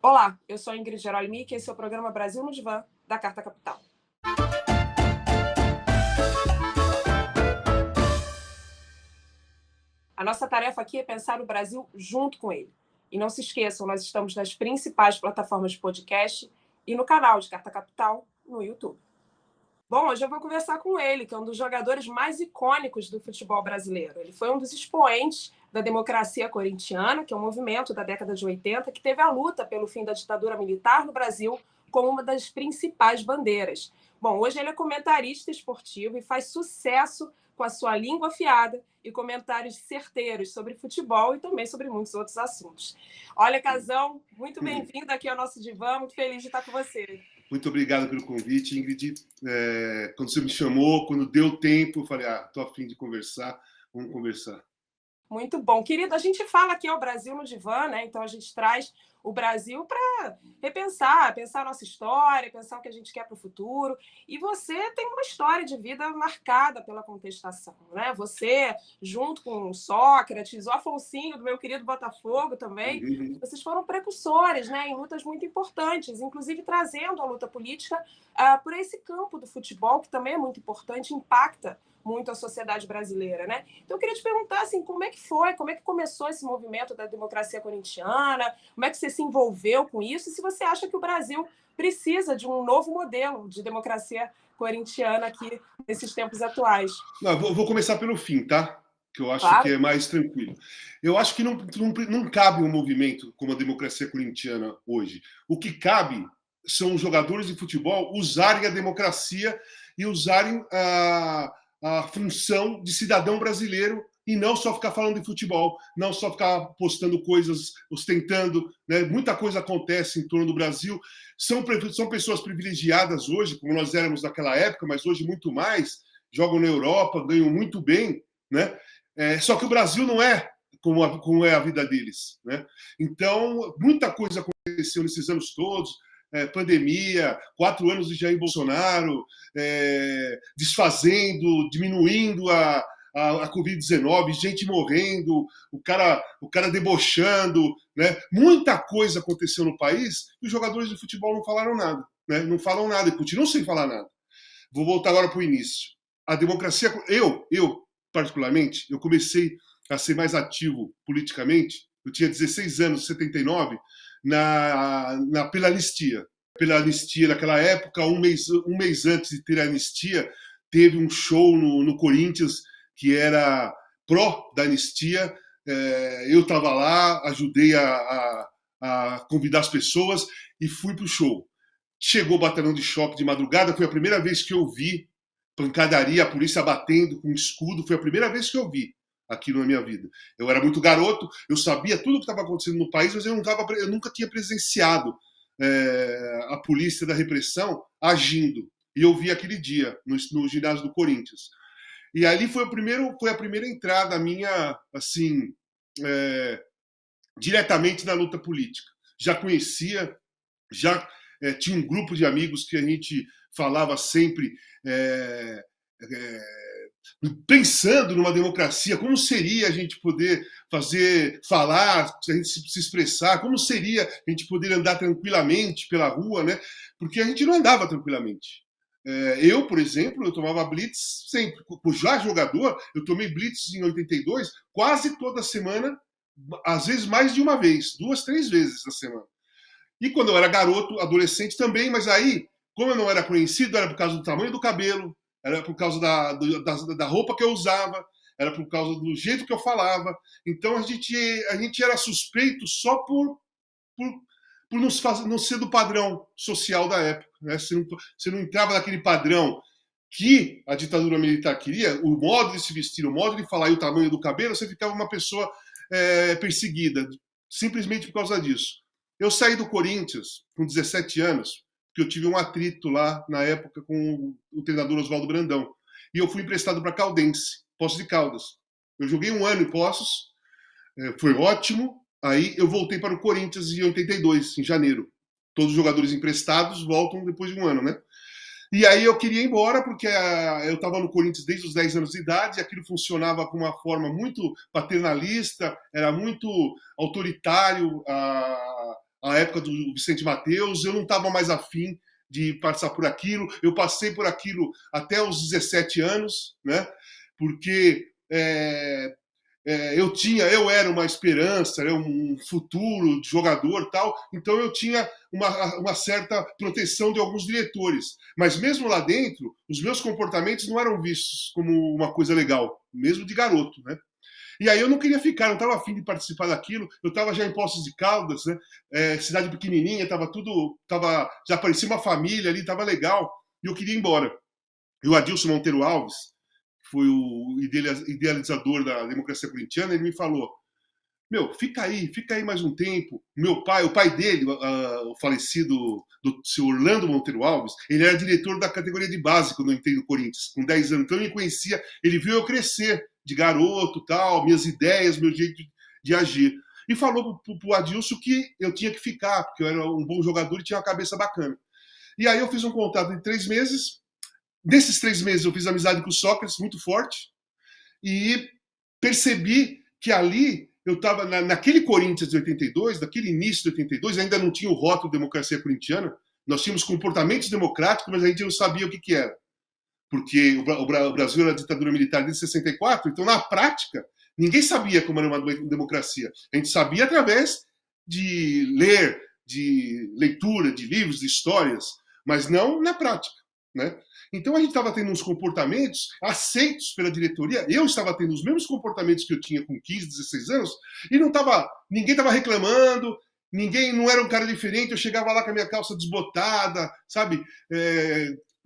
Olá, eu sou a Ingrid Gerolimi e esse é o programa Brasil no Divã, da Carta Capital. A nossa tarefa aqui é pensar o Brasil junto com ele. E não se esqueçam, nós estamos nas principais plataformas de podcast e no canal de Carta Capital no YouTube. Bom, hoje eu vou conversar com ele, que é um dos jogadores mais icônicos do futebol brasileiro. Ele foi um dos expoentes da democracia corintiana, que é um movimento da década de 80 que teve a luta pelo fim da ditadura militar no Brasil como uma das principais bandeiras. Bom, hoje ele é comentarista esportivo e faz sucesso com a sua língua afiada e comentários certeiros sobre futebol e também sobre muitos outros assuntos. Olha, Casão, muito bem-vindo aqui ao nosso divã, muito feliz de estar com você. Muito obrigado pelo convite, Ingrid. Quando você me chamou, quando deu tempo, eu falei, tô a fim de conversar, vamos conversar. Muito bom. Querido, a gente fala aqui ao Brasil no Divã, né? Então a gente traz o Brasil para repensar, pensar a nossa história, pensar o que a gente quer para o futuro. E você tem uma história de vida marcada pela contestação, né? Você, junto com Sócrates, o Afonsinho, do meu querido Botafogo também, vocês foram precursores, né, em lutas muito importantes, inclusive trazendo a luta política por esse campo do futebol, que também é muito importante, impacta muito a sociedade brasileira, né? Então eu queria te perguntar assim, como é que foi, como é que começou esse movimento da democracia corintiana, como é que você se envolveu com isso e se você acha que o Brasil precisa de um novo modelo de democracia corintiana aqui nesses tempos atuais. Não, vou começar pelo fim, tá? Que eu acho que Claro. é mais tranquilo. Eu acho que não cabe um movimento como a democracia corintiana hoje. O que cabe são os jogadores de futebol usarem a democracia e usarem a função de cidadão brasileiro e não só ficar falando de futebol, não só ficar postando coisas, ostentando, né? Muita coisa acontece em torno do Brasil. São pessoas privilegiadas hoje, como nós éramos naquela época, mas hoje muito mais, jogam na Europa, ganham muito bem, né? Só que o Brasil não é como é a vida deles, né? Então, muita coisa aconteceu nesses anos todos, pandemia, 4 anos de Jair Bolsonaro, desfazendo, diminuindo a Covid-19, gente morrendo, o cara debochando, né? Muita coisa aconteceu no país e os jogadores de futebol não falaram nada, né? Não falam nada e continuam sem falar nada. Vou voltar agora para o início. A democracia, eu particularmente, eu comecei a ser mais ativo politicamente. Eu tinha 16 anos, 79, pela anistia. Pela anistia naquela época, um mês antes de ter a anistia, teve um show no Corinthians que era pró da anistia. Eu estava lá, ajudei a convidar as pessoas e fui para o show. Chegou o batalhão de choque de madrugada, foi a primeira vez que eu vi pancadaria, a polícia batendo com escudo, foi a primeira vez que eu vi aquilo na minha vida. Eu era muito garoto, eu sabia tudo o que estava acontecendo no país, mas eu nunca tinha presenciado a polícia da repressão agindo. E eu vi aquele dia, no ginásio do Corinthians. E ali foi a primeira entrada minha, assim, diretamente na luta política. Já conhecia, já tinha um grupo de amigos que a gente falava sempre pensando numa democracia, como seria a gente poder falar, a gente se expressar, como seria a gente poder andar tranquilamente pela rua, né? Porque a gente não andava tranquilamente. Eu, por exemplo, eu tomava blitz sempre. Já jogador, eu tomei blitz em 82 quase toda semana, às vezes mais de uma vez, 2, 3 vezes na semana. E quando eu era garoto, adolescente também, mas aí, como eu não era conhecido, era por causa do tamanho do cabelo, era por causa da roupa que eu usava, era por causa do jeito que eu falava. Então a gente era suspeito só por não ser do padrão social da época. Né? Você não entrava naquele padrão que a ditadura militar queria, o modo de se vestir, o modo de falar e o tamanho do cabelo, você ficava uma pessoa perseguida, simplesmente por causa disso. Eu saí do Corinthians com 17 anos, porque eu tive um atrito lá, na época, com o treinador Oswaldo Brandão. E eu fui emprestado para Caldense, Poços de Caldas. Eu joguei 1 ano em Poços, foi ótimo. Aí eu voltei para o Corinthians em 82, em janeiro. Todos os jogadores emprestados voltam depois de 1 ano, né? E aí eu queria ir embora, porque eu estava no Corinthians desde os 10 anos de idade, e aquilo funcionava com uma forma muito paternalista, era muito autoritário a época do Vicente Mateus, eu não estava mais afim de passar por aquilo. Eu passei por aquilo até os 17 anos, né? Porque eu era uma esperança, né? Um futuro de jogador, tal. Então eu tinha uma certa proteção de alguns diretores. Mas mesmo lá dentro, os meus comportamentos não eram vistos como uma coisa legal, mesmo de garoto, né? E aí eu não queria ficar, não estava afim de participar daquilo. Eu estava já em Poços de Caldas, né? Cidade pequenininha, já parecia uma família ali, estava legal. E eu queria ir embora. E o Adilson Monteiro Alves, que foi o idealizador da democracia corintiana, ele me falou: meu, fica aí mais um tempo. Meu pai, o pai dele, o falecido do seu Orlando Monteiro Alves, ele era diretor da categoria de base quando eu entrei no Corinthians, com 10 anos. Então ele me conhecia, ele viu eu crescer de garoto, tal, minhas ideias, meu jeito de agir. E falou pro Adilson que eu tinha que ficar, porque eu era um bom jogador e tinha uma cabeça bacana. E aí eu fiz um contrato de 3 meses. Nesses 3 meses eu fiz amizade com o Sócrates, muito forte, e percebi que ali eu estava naquele Corinthians de 82, naquele início de 82, ainda não tinha o rótulo democracia corintiana, nós tínhamos comportamentos democráticos, mas a gente não sabia o que era. Porque o Brasil era ditadura militar desde 64, então na prática ninguém sabia como era uma democracia. A gente sabia através de ler, de leitura, de livros, de histórias, mas não na prática, né? Então a gente estava tendo uns comportamentos aceitos pela diretoria. Eu estava tendo os mesmos comportamentos que eu tinha com 15, 16 anos e ninguém estava reclamando, ninguém não era um cara diferente. Eu chegava lá com a minha calça desbotada, sabe?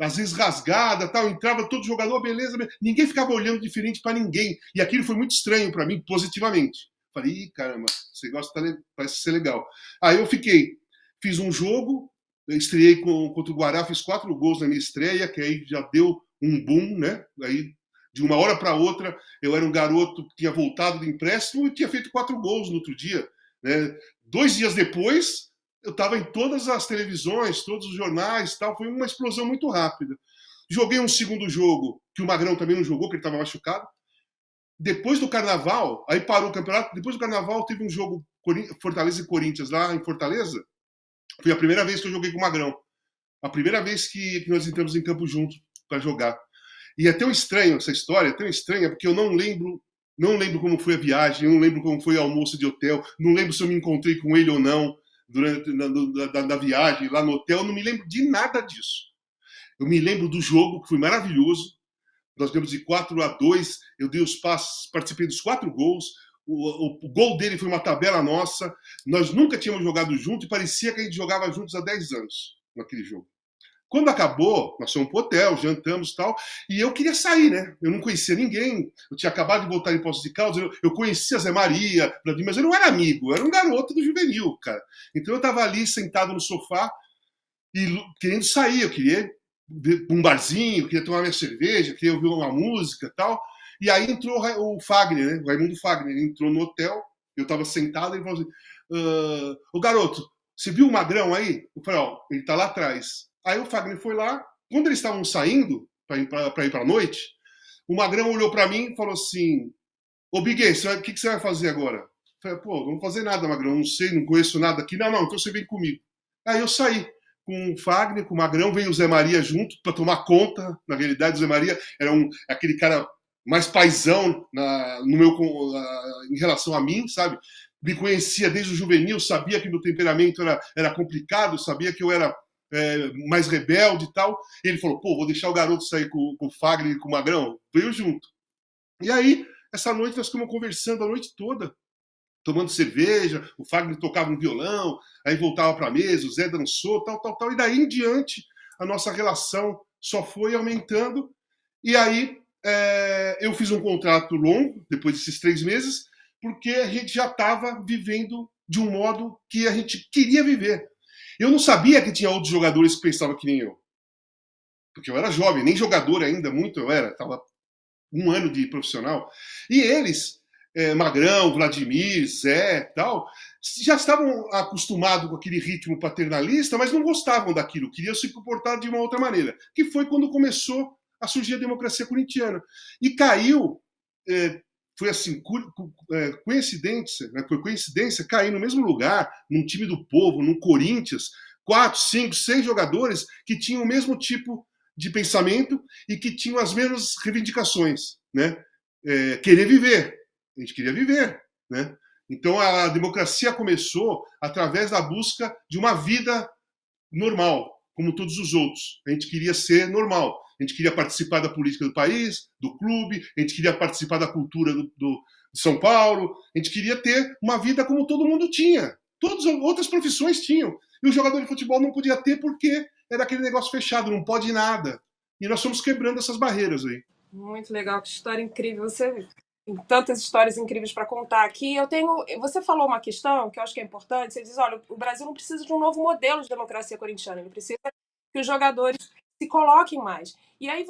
Às vezes rasgada, tal, entrava todo jogador, beleza, ninguém ficava olhando diferente para ninguém. E aquilo foi muito estranho para mim, positivamente. Falei, ih, caramba, esse negócio parece ser legal. Aí eu fiz um jogo, estreiei contra o Guará, fiz 4 gols na minha estreia, que aí já deu um boom, né? Aí, de uma hora para outra, eu era um garoto que tinha voltado de empréstimo e tinha feito 4 gols no outro dia, né? 2 dias depois, eu estava em todas as televisões, todos os jornais, tal. Foi uma explosão muito rápida. Joguei um segundo jogo, que o Magrão também não jogou, porque ele estava machucado. Depois do Carnaval, aí parou o campeonato, depois do Carnaval teve um jogo Fortaleza e Corinthians lá em Fortaleza. Foi a primeira vez que eu joguei com o Magrão. A primeira vez que nós entramos em campo juntos para jogar. E é tão estranho essa história, é tão estranha, porque eu não lembro como foi a viagem, eu não lembro como foi o almoço de hotel, não lembro se eu me encontrei com ele ou não durante da viagem lá no hotel, eu não me lembro de nada disso. Eu me lembro do jogo, que foi maravilhoso. Nós ganhamos de 4-2, eu dei os passos, participei dos 4 gols. O gol dele foi uma tabela nossa. Nós nunca tínhamos jogado junto e parecia que a gente jogava juntos há 10 anos naquele jogo. Quando acabou, nós fomos pro hotel, jantamos e tal, e eu queria sair, né? Eu não conhecia ninguém, eu tinha acabado de voltar em Poços de Caldas, eu conhecia Zé Maria, mas eu não era amigo, eu era um garoto do juvenil, cara. Então eu estava ali sentado no sofá e querendo sair, eu queria ir para um barzinho, eu queria tomar minha cerveja, queria ouvir uma música e tal. E aí entrou o Fagner, né? O Raimundo Fagner, ele entrou no hotel, eu estava sentado, ele falou assim, ô garoto, você viu o Magrão aí? Eu falei, ó, ele tá lá atrás. Aí o Fagner foi lá, quando eles estavam saindo para ir para a noite, o Magrão olhou para mim e falou assim, ô Biguê, o que você vai fazer agora? Eu falei, pô, não vou fazer nada, Magrão, não sei, não conheço nada aqui. Não, então você vem comigo. Aí eu saí com o Fagner, com o Magrão, veio o Zé Maria junto para tomar conta. Na realidade, o Zé Maria era aquele cara mais paizão em relação a mim, sabe? Me conhecia desde o juvenil, sabia que meu temperamento era complicado, sabia que eu era mais rebelde e tal. E ele falou, pô, vou deixar o garoto sair com o Fagner e com o Magrão. Veio junto. E aí, essa noite, nós ficamos conversando a noite toda, tomando cerveja, o Fagner tocava um violão, aí voltava para a mesa, o Zé dançou, tal. E daí em diante, a nossa relação só foi aumentando. E aí, eu fiz um contrato longo, depois desses 3 meses, porque a gente já estava vivendo de um modo que a gente queria viver. Eu não sabia que tinha outros jogadores que pensavam que nem eu. Porque eu era jovem, nem jogador ainda, muito eu era, estava 1 ano de profissional. E eles, Magrão, Vladimir, Zé, tal, já estavam acostumados com aquele ritmo paternalista, mas não gostavam daquilo, queriam se comportar de uma outra maneira. Que foi quando começou a surgir a democracia corintiana. E caiu, foi assim, coincidência, né? Foi coincidência cair no mesmo lugar, num time do povo, num Corinthians, 4, 5, 6 jogadores que tinham o mesmo tipo de pensamento e que tinham as mesmas reivindicações, né? Querer viver. A gente queria viver, né? Então a democracia começou através da busca de uma vida normal, como todos os outros. A gente queria ser normal. A gente queria participar da política do país, do clube, a gente queria participar da cultura de São Paulo, a gente queria ter uma vida como todo mundo tinha. Todas as outras profissões tinham. E o jogador de futebol não podia ter porque era aquele negócio fechado, não pode nada. E nós fomos quebrando essas barreiras aí. Muito legal, que história incrível. Você tem tantas histórias incríveis para contar aqui. Você falou uma questão que eu acho que é importante. Você diz, olha, o Brasil não precisa de um novo modelo de democracia corintiana, ele precisa que os jogadores se coloquem mais. E aí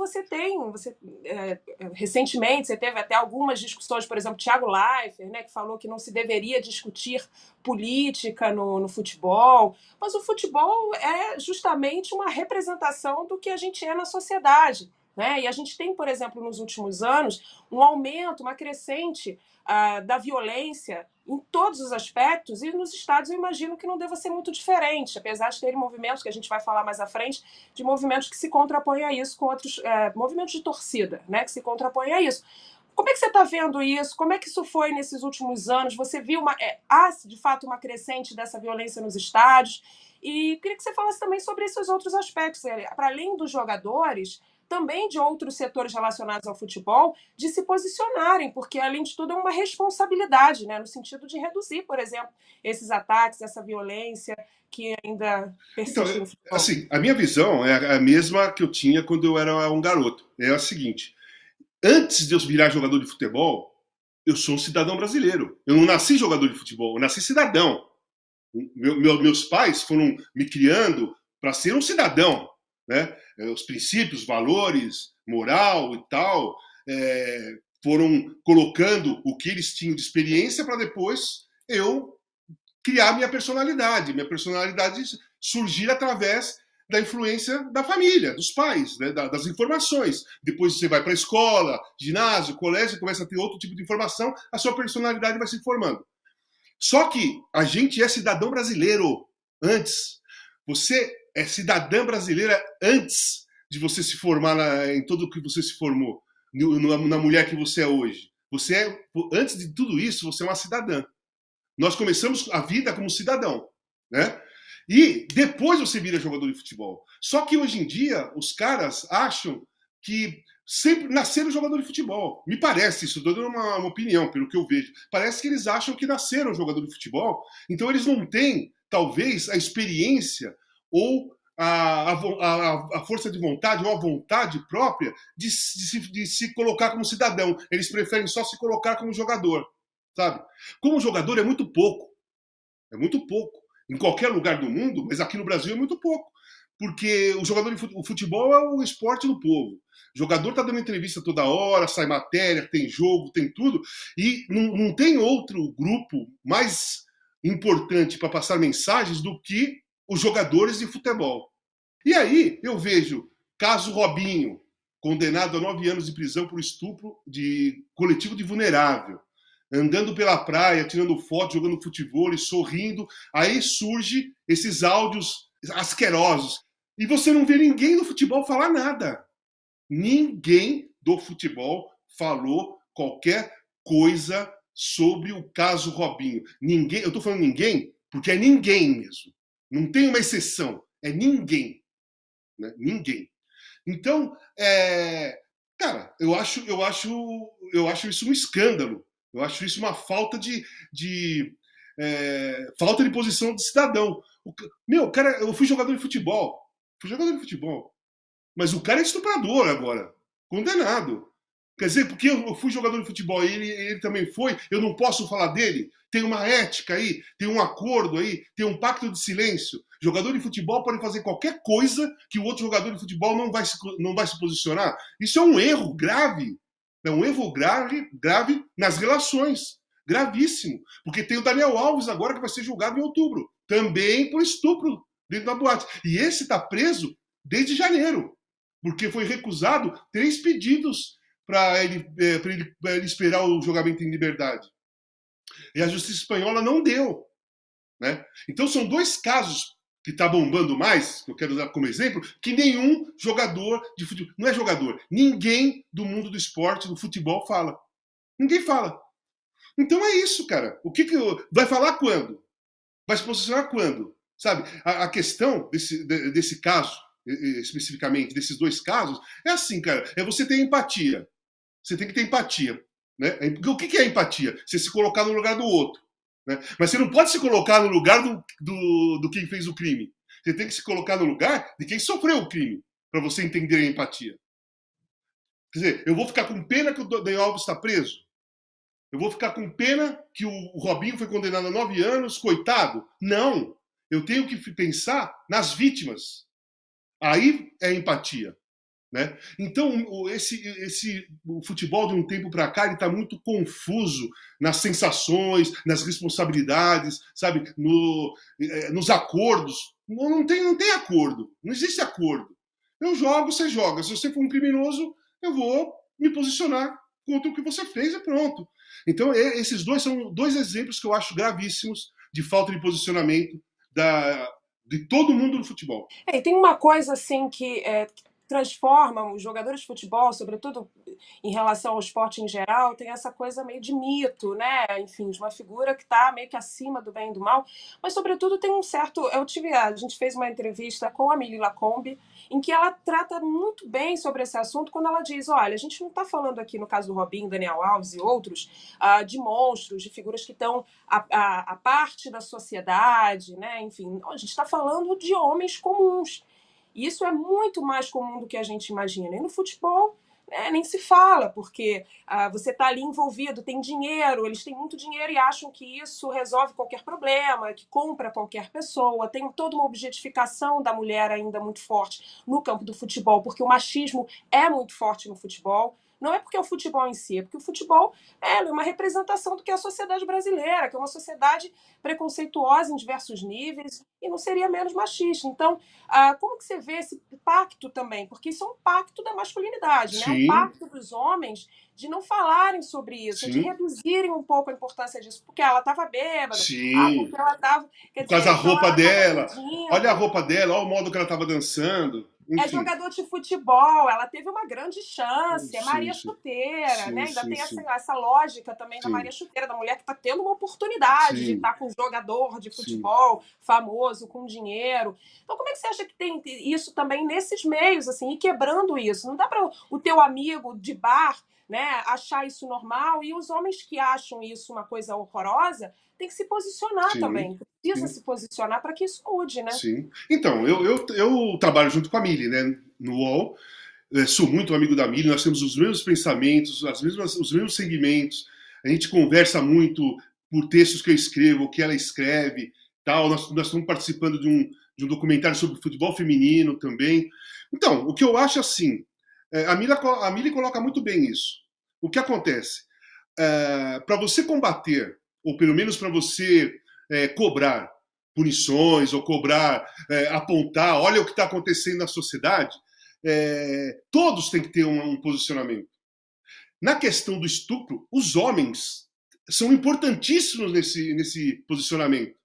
recentemente, você teve até algumas discussões, por exemplo, Thiago Leifert, né, que falou que não se deveria discutir política no futebol, mas o futebol é justamente uma representação do que a gente é na sociedade. Né? E a gente tem, por exemplo, nos últimos anos, um aumento, uma crescente da violência em todos os aspectos, e nos Estados eu imagino que não deva ser muito diferente, apesar de terem movimentos, que a gente vai falar mais à frente, de movimentos que se contrapõem a isso com outros movimentos de torcida, né, que se contrapõem a isso. Como é que você está vendo isso? Como é que isso foi nesses últimos anos? Você viu há, de fato, uma crescente dessa violência nos estádios? E queria que você falasse também sobre esses outros aspectos, para além dos jogadores, também de outros setores relacionados ao futebol, de se posicionarem, porque, além de tudo, é uma responsabilidade, né, no sentido de reduzir, por exemplo, esses ataques, essa violência que ainda persiste no futebol. Assim, a minha visão é a mesma que eu tinha quando eu era um garoto. É a seguinte, antes de eu virar jogador de futebol, eu sou um cidadão brasileiro. Eu não nasci jogador de futebol, eu nasci cidadão. Meus pais foram me criando para ser um cidadão, né? Os princípios, valores, moral e tal, foram colocando o que eles tinham de experiência para depois eu criar minha personalidade surgir através da influência da família, dos pais, né? Das informações. Depois você vai para a escola, ginásio, colégio, começa a ter outro tipo de informação, a sua personalidade vai se formando. Só que a gente é cidadão brasileiro antes. Você é cidadã brasileira antes de você se formar em tudo o que você se formou, na mulher que você é hoje. Antes de tudo isso, você é uma cidadã. Nós começamos a vida como cidadão, né? E depois você vira jogador de futebol. Só que hoje em dia, os caras acham que sempre nasceram jogador de futebol. Me parece, isso estou dando uma opinião, pelo que eu vejo. Parece que eles acham que nasceram jogador de futebol, então eles não têm, talvez, a experiência ou a força de vontade ou a vontade própria de se colocar como cidadão. Eles preferem só se colocar como jogador, sabe? Como jogador é muito pouco. É muito pouco. Em qualquer lugar do mundo, mas aqui no Brasil é muito pouco. Porque o futebol é o esporte do povo. O jogador está dando entrevista toda hora, sai matéria, tem jogo, tem tudo. E não tem outro grupo mais importante para passar mensagens do que os jogadores de futebol. E aí eu vejo caso Robinho, condenado a 9 anos de prisão por estupro de coletivo de vulnerável, andando pela praia, tirando foto, jogando futebol e sorrindo. Aí surge esses áudios asquerosos. E você não vê ninguém do futebol falar nada. Ninguém do futebol falou qualquer coisa sobre o caso Robinho. Ninguém, eu estou falando ninguém porque é ninguém mesmo. Não tem uma exceção. É ninguém. Né? Ninguém. Então, cara, eu acho isso um escândalo. Eu acho isso uma falta falta de posição de cidadão. Cara, eu fui jogador de futebol. Mas o cara é estuprador agora. Condenado. Quer dizer, porque eu fui jogador de futebol e ele também foi, eu não posso falar dele? Tem uma ética aí, tem um acordo aí, tem um pacto de silêncio. Jogador de futebol pode fazer qualquer coisa que o outro jogador de futebol não vai se posicionar. Isso é um erro grave. É um erro grave nas relações. Gravíssimo. Porque tem o Daniel Alves agora que vai ser julgado em outubro. Também por estupro dentro da boate. E esse está preso desde janeiro. Porque foi recusado 3 pedidos para ele esperar o julgamento em liberdade. E a justiça espanhola não deu. Né? Então são dois casos que está bombando mais, que eu quero dar como exemplo, que nenhum jogador de futebol, não é jogador, ninguém do mundo do esporte, do futebol fala. Ninguém fala. Então é isso, cara. O que vai falar quando? Vai se posicionar quando? Sabe? A questão desse caso, especificamente, desses dois casos, é assim, cara. É você ter empatia. Você tem que ter empatia. Né? Porque o que é empatia? Você se colocar no lugar do outro. Né? Mas você não pode se colocar no lugar do quem fez o crime. Você tem que se colocar no lugar de quem sofreu o crime, para você entender a empatia. Quer dizer, eu vou ficar com pena que o Daniel Alves está preso? Eu vou ficar com pena que o Robinho foi condenado a 9 anos, coitado? Não. Eu tenho que pensar nas vítimas. Aí é empatia. Né? Então, o futebol de um tempo para cá está muito confuso nas sensações, nas responsabilidades, sabe? Nos acordos. Não tem acordo. Não existe acordo. Eu jogo, você joga. Se você for um criminoso, eu vou me posicionar contra o que você fez e pronto. Então, esses dois são dois exemplos que eu acho gravíssimos de falta de posicionamento de todo mundo no futebol. E tem uma coisa assim que transforma os jogadores de futebol, sobretudo em relação ao esporte em geral, tem essa coisa meio de mito, né? Enfim, de uma figura que está meio que acima do bem e do mal, mas sobretudo tem um certo... A gente fez uma entrevista com a Mili Lacombe, em que ela trata muito bem sobre esse assunto, quando ela diz, olha, a gente não está falando aqui, no caso do Robinho, Daniel Alves e outros, de monstros, de figuras que estão à parte da sociedade, né? Enfim, a gente está falando de homens comuns. E isso é muito mais comum do que a gente imagina. E no futebol, nem se fala, porque você está ali envolvido, tem dinheiro, eles têm muito dinheiro e acham que isso resolve qualquer problema, que compra qualquer pessoa. Tem toda uma objetificação da mulher ainda muito forte no campo do futebol, porque o machismo é muito forte no futebol. Não é porque é o futebol em si, é porque o futebol é uma representação do que é a sociedade brasileira, que é uma sociedade preconceituosa em diversos níveis e não seria menos machista. Então, como que você vê esse pacto também? Porque isso é um pacto da masculinidade, né? Um pacto dos homens de não falarem sobre isso, de reduzirem um pouco a importância disso, porque ela estava bêbada, porque ela estava... Por causa da roupa dela. Olha a roupa dela, olha o modo que ela estava dançando. Enfim. É jogador de futebol, ela teve uma grande chance, é Maria Chuteira, né? Ainda tem essa lógica também da Maria Chuteira, da mulher que está tendo uma oportunidade de estar com um jogador de futebol famoso, com dinheiro. Então, como é que você acha que tem isso também nesses meios, assim, e quebrando isso? Não dá para o teu amigo de bar, né, achar isso normal, e os homens que acham isso uma coisa horrorosa tem que se posicionar também. Precisa se posicionar para que isso mude, né? Sim. Então, eu trabalho junto com a Mili, né, no UOL. Sou muito amigo da Mili, nós temos os mesmos pensamentos, os mesmos segmentos. A gente conversa muito por textos que eu escrevo, o que ela escreve, tal. Nós estamos participando de um documentário sobre futebol feminino também. Então, o que eu acho assim, a Mili coloca muito bem isso. O que acontece? Para você combater, ou pelo menos para você cobrar punições, ou cobrar, apontar, olha o que está acontecendo na sociedade, todos têm que ter um posicionamento. Na questão do estupro, os homens são importantíssimos nesse posicionamento.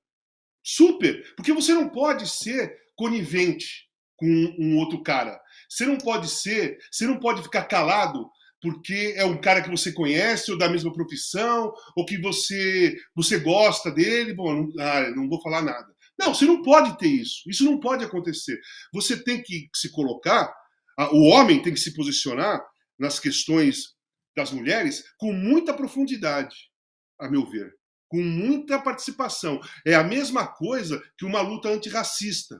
Super! Porque você não pode ser conivente com um outro cara. Você não pode ficar calado porque é um cara que você conhece, ou da mesma profissão, ou que você gosta dele. Bom, não vou falar nada. Não, você não pode ter isso. Isso não pode acontecer. Você tem que se colocar, o homem tem que se posicionar nas questões das mulheres com muita profundidade, a meu ver. Com muita participação. É a mesma coisa que uma luta antirracista.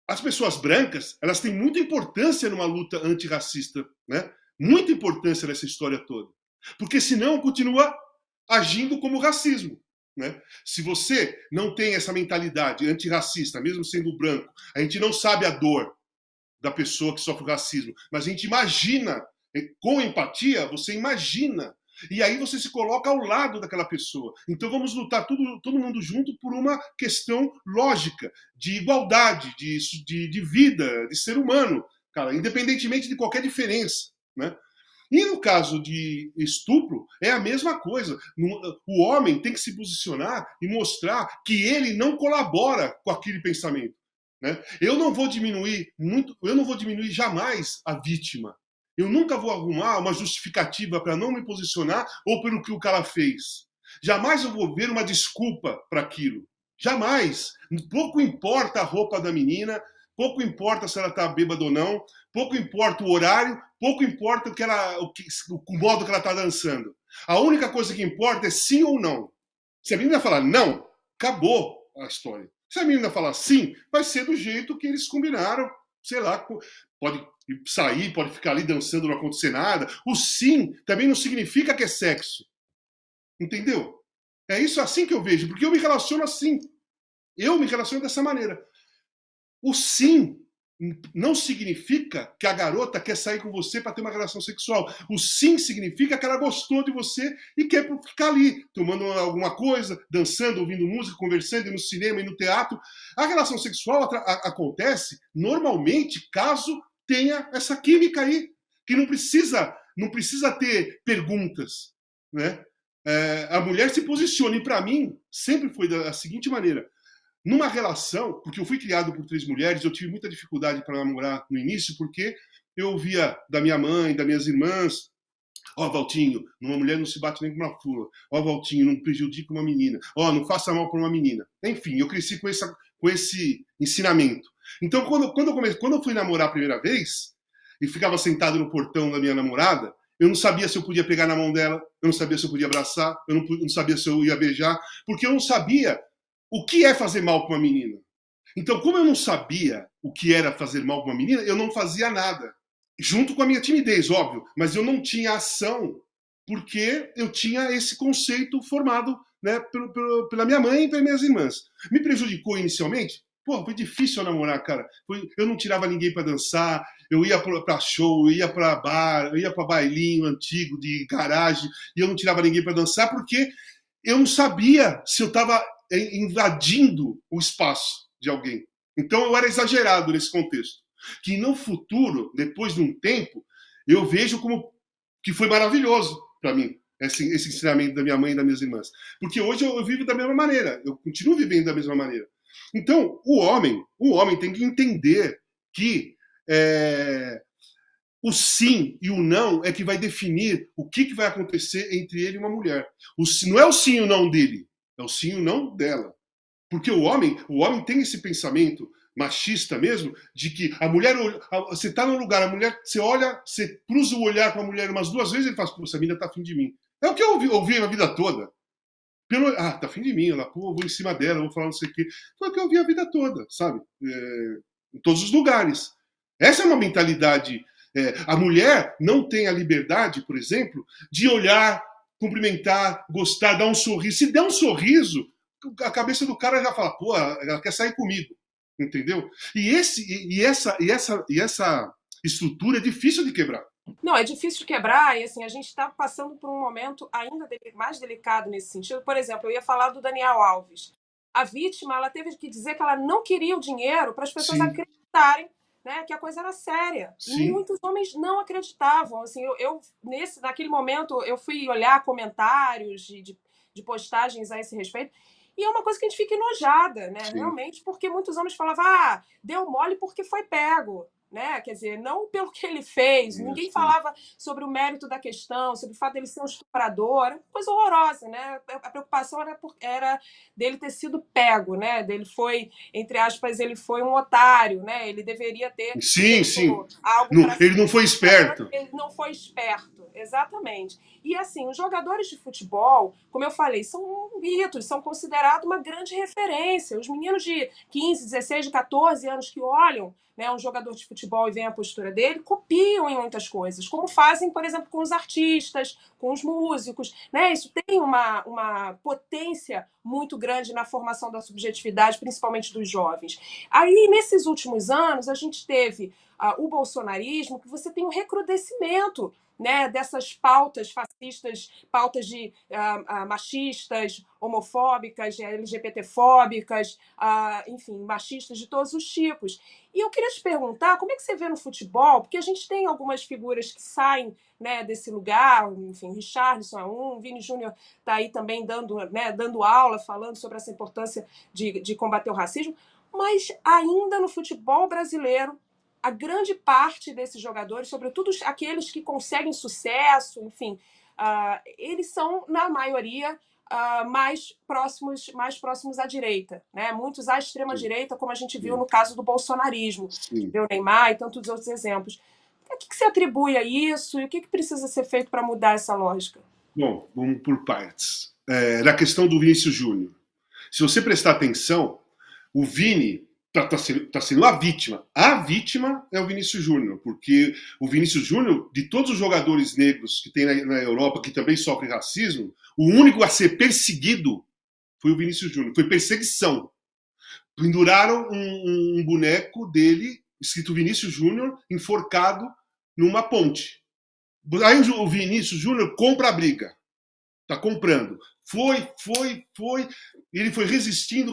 As pessoas brancas, elas têm muita importância numa luta antirracista, né? Muita importância nessa história toda. Porque senão continua agindo como racismo, né? Se você não tem essa mentalidade antirracista, mesmo sendo branco, a gente não sabe a dor da pessoa que sofre racismo, mas a gente imagina, com empatia, você imagina. E aí você se coloca ao lado daquela pessoa. Então vamos lutar todo mundo junto por uma questão lógica, de igualdade, de vida, de ser humano, cara, independentemente de qualquer diferença, né? E no caso de estupro, é a mesma coisa. O homem tem que se posicionar e mostrar que ele não colabora com aquele pensamento. Né? Eu não vou diminuir jamais a vítima. Eu nunca vou arrumar uma justificativa para não me posicionar ou pelo que o cara fez. Jamais eu vou ver uma desculpa para aquilo. Jamais. Pouco importa a roupa da menina, pouco importa se ela está bêbada ou não, pouco importa o horário, pouco importa o modo que ela está dançando. A única coisa que importa é sim ou não. Se a menina falar não, acabou a história. Se a menina falar sim, vai ser do jeito que eles combinaram. Sei lá, pode sair, pode ficar ali dançando, não acontecer nada. O sim também não significa que é sexo. Entendeu? É isso assim que eu vejo, porque eu me relaciono assim. Eu me relaciono dessa maneira. O sim não significa que a garota quer sair com você para ter uma relação sexual. O sim significa que ela gostou de você e quer ficar ali, tomando alguma coisa, dançando, ouvindo música, conversando, ir no cinema e no teatro. A relação sexual acontece normalmente caso tenha essa química aí, que não precisa ter perguntas, né? A mulher se posiciona, e para mim sempre foi da seguinte maneira: numa relação, porque eu fui criado por 3 mulheres, eu tive muita dificuldade para namorar no início, porque eu ouvia da minha mãe, das minhas irmãs: ó, Valtinho, uma mulher não se bate nem com uma fula. Ó, Valtinho, não prejudica uma menina. Ó, não faça mal para uma menina. Enfim, eu cresci com esse ensinamento. Então, quando eu fui namorar a primeira vez, e ficava sentado no portão da minha namorada, eu não sabia se eu podia pegar na mão dela, eu não sabia se eu podia abraçar, eu não sabia se eu ia beijar, porque eu não sabia o que é fazer mal para uma menina. Então, como eu não sabia o que era fazer mal para uma menina, eu não fazia nada. Junto com a minha timidez, óbvio, mas eu não tinha ação porque eu tinha esse conceito formado, né, pela minha mãe e pelas minhas irmãs. Me prejudicou inicialmente? Pô, foi difícil namorar, cara. Eu não tirava ninguém para dançar, eu ia para show, eu ia para bar, eu ia para bailinho antigo de garagem, e eu não tirava ninguém para dançar porque eu não sabia se eu estava invadindo o espaço de alguém. Então eu era exagerado nesse contexto. Que no futuro, depois de um tempo, eu vejo como que foi maravilhoso para mim esse ensinamento da minha mãe e das minhas irmãs. Porque hoje eu vivo da mesma maneira, eu continuo vivendo da mesma maneira. Então, o homem tem que entender que o sim e o não é que vai definir o que vai acontecer entre ele e uma mulher. Não é o sim e o não dele, é o sim e o não dela. Porque o homem tem esse pensamento machista mesmo, de que a mulher, você está num lugar, a mulher, você olha, você cruza o olhar com a mulher umas 2 vezes, ele fala: pô, essa menina tá afim de mim. É o que eu ouvi a vida toda. Tá afim de mim, ela, pô, vou em cima dela, vou falar não sei o quê. Foi o que eu ouvi a vida toda, sabe? Em todos os lugares. Essa é uma mentalidade. A mulher não tem a liberdade, por exemplo, de olhar, cumprimentar, gostar, dar um sorriso. Se der um sorriso, a cabeça do cara já fala: pô, ela quer sair comigo. Entendeu? E essa estrutura é difícil de quebrar. Não, é difícil de quebrar, e assim, a gente está passando por um momento ainda mais delicado nesse sentido. Por exemplo, eu ia falar do Daniel Alves. A vítima, ela teve que dizer que ela não queria o dinheiro para as pessoas Sim. acreditarem, né, que a coisa era séria. Sim. E muitos homens não acreditavam. Assim, naquele momento, eu fui olhar comentários de postagens a esse respeito, e é uma coisa que a gente fica enojada, né? Sim. Realmente, porque muitos homens falavam: deu mole porque foi pego. Né? Quer dizer, não pelo que ele fez, ninguém falava sobre o mérito da questão, sobre o fato dele ser um estuprador, coisa horrorosa, né? A preocupação era dele ter sido pego, né? Dele foi, entre aspas, ele foi um otário, né? Ele deveria ter sim. Algo ele não foi esperto. Ele não foi esperto, exatamente. E assim, os jogadores de futebol, como eu falei, são mitos, são considerados uma grande referência. Os meninos de 15, 16, de 14 anos que olham, né, um jogador de futebol e veem a postura dele, copiam em muitas coisas, como fazem, por exemplo, com os artistas, com os músicos, né? Isso tem uma potência muito grande na formação da subjetividade, principalmente dos jovens. Aí, nesses últimos anos, a gente teve o bolsonarismo, que você tem um recrudescimento, né, dessas pautas fascistas, pautas de machistas, homofóbicas, LGBTfóbicas, enfim, machistas de todos os tipos. E eu queria te perguntar, como é que você vê no futebol? Porque a gente tem algumas figuras que saem, né, desse lugar, enfim, Richarlison é um, Vini Júnior está aí também dando, né, dando aula, falando sobre essa importância de combater o racismo, mas ainda no futebol brasileiro, a grande parte desses jogadores, sobretudo aqueles que conseguem sucesso, enfim, eles são, na maioria, mais próximos à direita, né? Muitos à extrema-direita, como a gente viu no caso do bolsonarismo, do Neymar e tantos outros exemplos. O que você atribui a isso e o que precisa ser feito para mudar essa lógica? Bom, vamos por partes. Na questão do Vinícius Júnior. Se você prestar atenção, o Vini está sendo a vítima. A vítima é o Vinícius Júnior, porque o Vinícius Júnior, de todos os jogadores negros que tem na Europa, que também sofrem racismo, o único a ser perseguido foi o Vinícius Júnior. Foi perseguição. Penduraram um boneco dele, escrito Vinícius Júnior, enforcado numa ponte. Aí o Vinícius Júnior compra a briga. Tá comprando. Foi. Ele foi resistindo,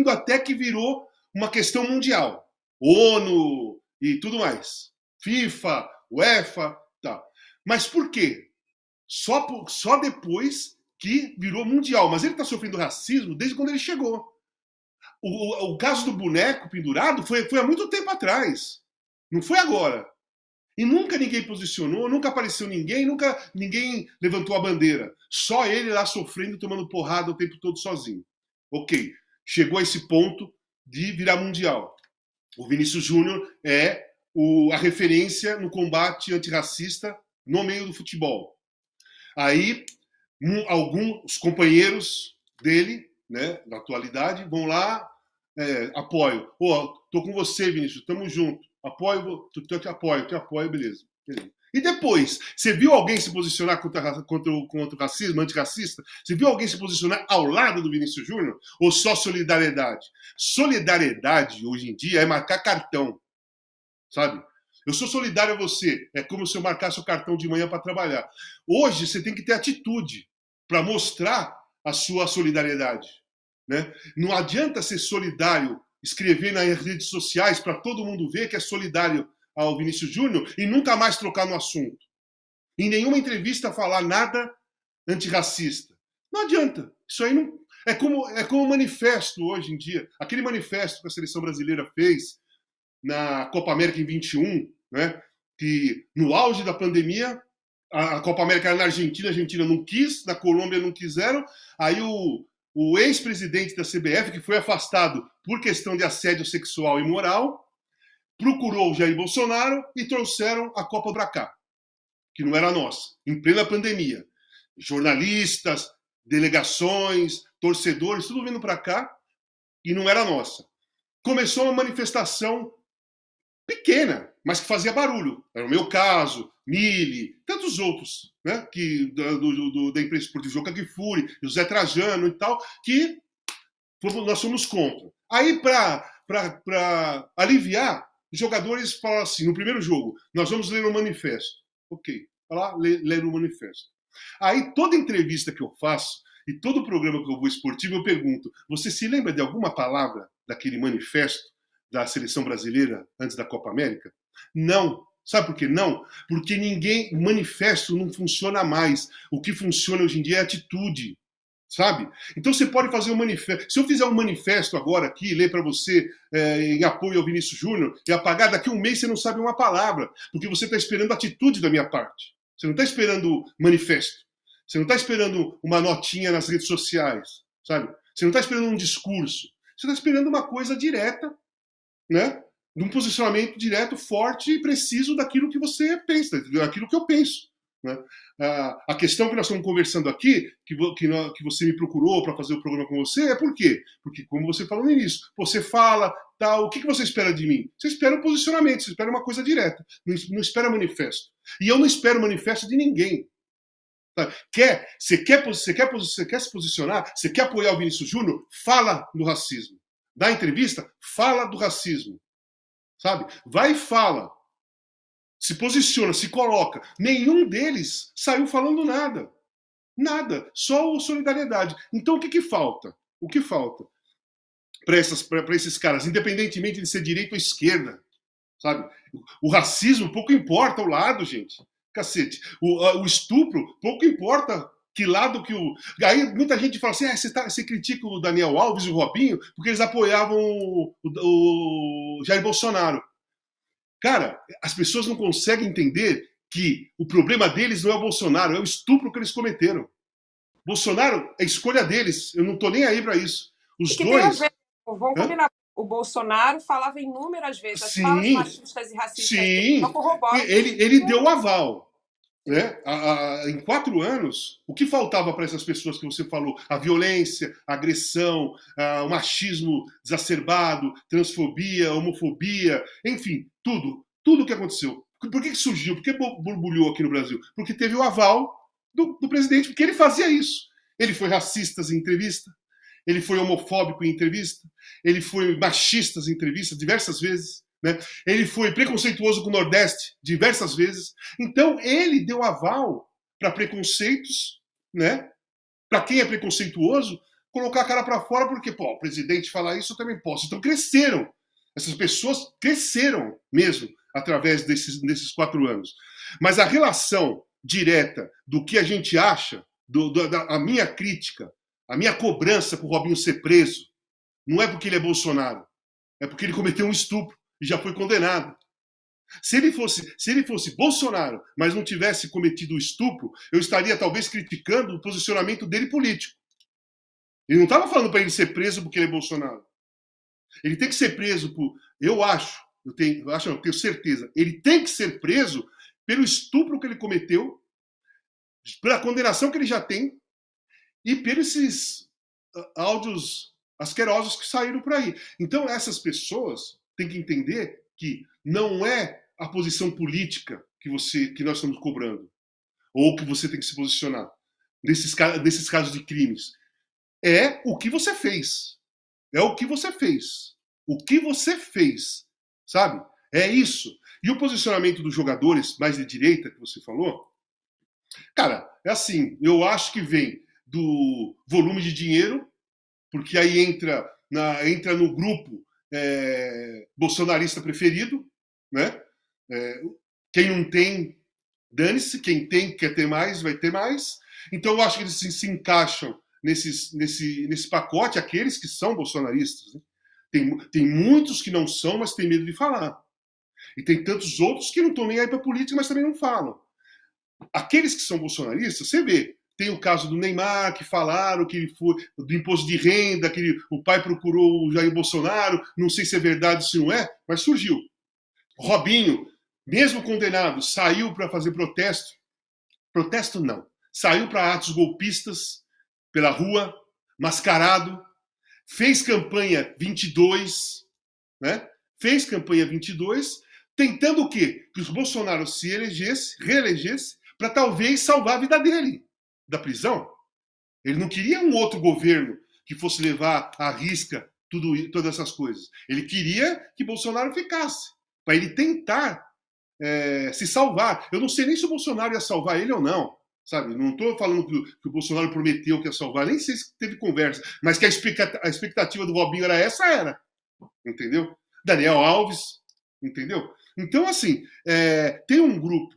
até que virou uma questão mundial. ONU e tudo mais. FIFA, UEFA, tá. Mas por quê? Só depois que virou mundial. Mas ele está sofrendo racismo desde quando ele chegou. O caso do boneco pendurado foi há muito tempo atrás. Não foi agora. E nunca ninguém posicionou, nunca apareceu ninguém, nunca ninguém levantou a bandeira. Só ele lá sofrendo, tomando porrada o tempo todo sozinho. Ok, chegou a esse ponto de virar mundial. O Vinícius Júnior é a referência no combate antirracista no meio do futebol. Aí, alguns companheiros dele, né, da atualidade, vão lá, apoio. Tô com você, Vinícius, tamo junto. Te apoio, beleza. E depois, você viu alguém se posicionar contra o racismo, antirracista? Você viu alguém se posicionar ao lado do Vinícius Júnior? Ou só solidariedade? Solidariedade, hoje em dia, é marcar cartão. Sabe? Eu sou solidário a você. É como se eu marcasse o cartão de manhã para trabalhar. Hoje, você tem que ter atitude para mostrar a sua solidariedade. Né? Não adianta ser solidário, escrever nas redes sociais para todo mundo ver que é solidário ao Vinícius Júnior e nunca mais trocar no assunto. Em nenhuma entrevista falar nada antirracista. Não adianta. Isso aí não... É como um manifesto hoje em dia. Aquele manifesto que a seleção brasileira fez na Copa América em 21, né? Que no auge da pandemia, a Copa América era na Argentina, a Argentina não quis, na Colômbia não quiseram, aí o ex-presidente da CBF, que foi afastado por questão de assédio sexual e moral, procurou o Jair Bolsonaro e trouxeram a Copa para cá, que não era nossa, em plena pandemia. Jornalistas, delegações, torcedores, tudo vindo para cá e não era nossa. Começou uma manifestação pequena, mas que fazia barulho. Era o meu caso, Mili, tantos outros, né? Da imprensa esportiva, Joca Kfouri, José Trajano e tal, que nós fomos contra. Aí, para aliviar, os jogadores falaram assim, no primeiro jogo, nós vamos ler o manifesto. Ok, vai lá, ler o manifesto. Aí, toda entrevista que eu faço, e todo programa que eu vou esportivo, eu pergunto, você se lembra de alguma palavra daquele manifesto da seleção brasileira antes da Copa América? Não. Sabe por que não? Porque manifesto não funciona mais. O que funciona hoje em dia é atitude. Sabe? Então você pode fazer um manifesto. Se eu fizer um manifesto agora aqui, ler para você em apoio ao Vinícius Júnior, e apagar daqui a um mês você não sabe uma palavra, porque você está esperando atitude da minha parte. Você não está esperando manifesto. Você não está esperando uma notinha nas redes sociais. Sabe? Você não está esperando um discurso. Você está esperando uma coisa direta, né? De um posicionamento direto, forte e preciso daquilo que você pensa, daquilo que eu penso. Né? A questão que nós estamos conversando aqui, que você me procurou para fazer o programa com você, é por quê? Porque, como você falou no início, você fala, tal, o que você espera de mim? Você espera um posicionamento, você espera uma coisa direta, não espera manifesto. E eu não espero manifesto de ninguém. Você quer se posicionar, você quer apoiar o Vinícius Júnior? Fala do racismo. Dá entrevista? Fala do racismo. Sabe? Vai e fala. se posiciona, se coloca. Nenhum deles saiu falando nada. Nada. Só solidariedade. Então, o que falta? O que falta para esses caras, independentemente de ser direita ou esquerda? Sabe? O racismo pouco importa o lado, gente. Cacete. O estupro pouco importa que lado que o... Aí muita gente fala assim, você critica o Daniel Alves e o Robinho porque eles apoiavam o Jair Bolsonaro. Cara, as pessoas não conseguem entender que o problema deles não é o Bolsonaro, é o estupro que eles cometeram. Bolsonaro é escolha deles, eu não tô nem aí para isso. Os dois... Vamos combinar. O Bolsonaro falava inúmeras vezes as sim, falas machistas e racistas. Sim, ele deu o aval. Né? Em 4 anos, o que faltava para essas pessoas que você falou? A violência, a agressão, o machismo exacerbado, transfobia, homofobia, enfim, tudo o que aconteceu. Por que surgiu? Por que borbulhou aqui no Brasil? Porque teve o aval do presidente, porque ele fazia isso. Ele foi racista em entrevista, ele foi homofóbico em entrevista, ele foi machista em entrevista diversas vezes. Né? Ele foi preconceituoso com o Nordeste diversas vezes. Então, ele deu aval para preconceitos, né? Para quem é preconceituoso, colocar a cara para fora, porque o presidente falar isso, eu também posso. Então, cresceram. Essas pessoas cresceram mesmo através desses 4 anos. Mas a relação direta do que a gente acha, a minha crítica, a minha cobrança com o Robinho ser preso, não é porque ele é Bolsonaro, é porque ele cometeu um estupro e já foi condenado. Se ele fosse Bolsonaro, mas não tivesse cometido o estupro, eu estaria talvez criticando o posicionamento dele político. Ele não estava falando para ele ser preso porque ele é Bolsonaro. Ele tem que ser preso por... Eu tenho certeza. Ele tem que ser preso pelo estupro que ele cometeu, pela condenação que ele já tem e pelos esses áudios asquerosos que saíram por aí. Então, essas pessoas têm que entender que não é a posição política que nós estamos cobrando, ou que você tem que se posicionar nesses casos de crimes. É o que você fez. É o que você fez. O que você fez. Sabe? É isso. E o posicionamento dos jogadores mais de direita, que você falou, cara, é assim, eu acho que vem do volume de dinheiro, porque aí entra no grupo bolsonarista preferido, né? Quem não tem, dane-se. Quem tem, quer ter mais, vai ter mais. Então eu acho que eles se encaixam nesse pacote, aqueles que são bolsonaristas. Né? Tem muitos que não são, mas têm medo de falar. E tem tantos outros que não estão nem aí para política, mas também não falam. Aqueles que são bolsonaristas, você vê, tem o caso do Neymar, que falaram que ele foi do imposto de renda, que o pai procurou o Jair Bolsonaro, não sei se é verdade, se não é, mas surgiu. Robinho, mesmo condenado, saiu para fazer protesto. Protesto não. Saiu para atos golpistas pela rua, mascarado, fez campanha 22, né? Fez campanha 22, tentando o quê? Que o Bolsonaro se reelegesse, para talvez salvar a vida dele da prisão. Ele não queria um outro governo que fosse levar à risca todas essas coisas. Ele queria que Bolsonaro ficasse, para ele tentar se salvar. Eu não sei nem se o Bolsonaro ia salvar ele ou não. Sabe? Não estou falando que o Bolsonaro prometeu que ia salvar, nem sei se teve conversa, mas que a expectativa do Robinho era. Entendeu? Daniel Alves, entendeu? Então, assim, tem um grupo,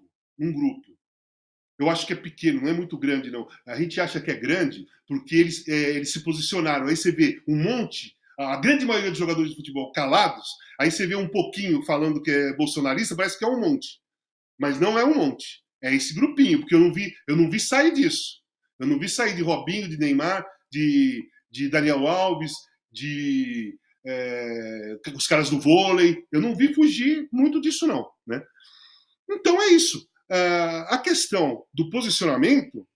eu acho que é pequeno, não é muito grande, não. A gente acha que é grande porque eles se posicionaram. Aí você vê um monte, a grande maioria dos jogadores de futebol calados, aí você vê um pouquinho falando que é bolsonarista, parece que é um monte. Mas não é um monte. É esse grupinho, porque eu não vi sair disso. Eu não vi sair de Robinho, de Neymar, de Daniel Alves, os caras do vôlei. Eu não vi fugir muito disso, não. Né? Então é isso. A questão do posicionamento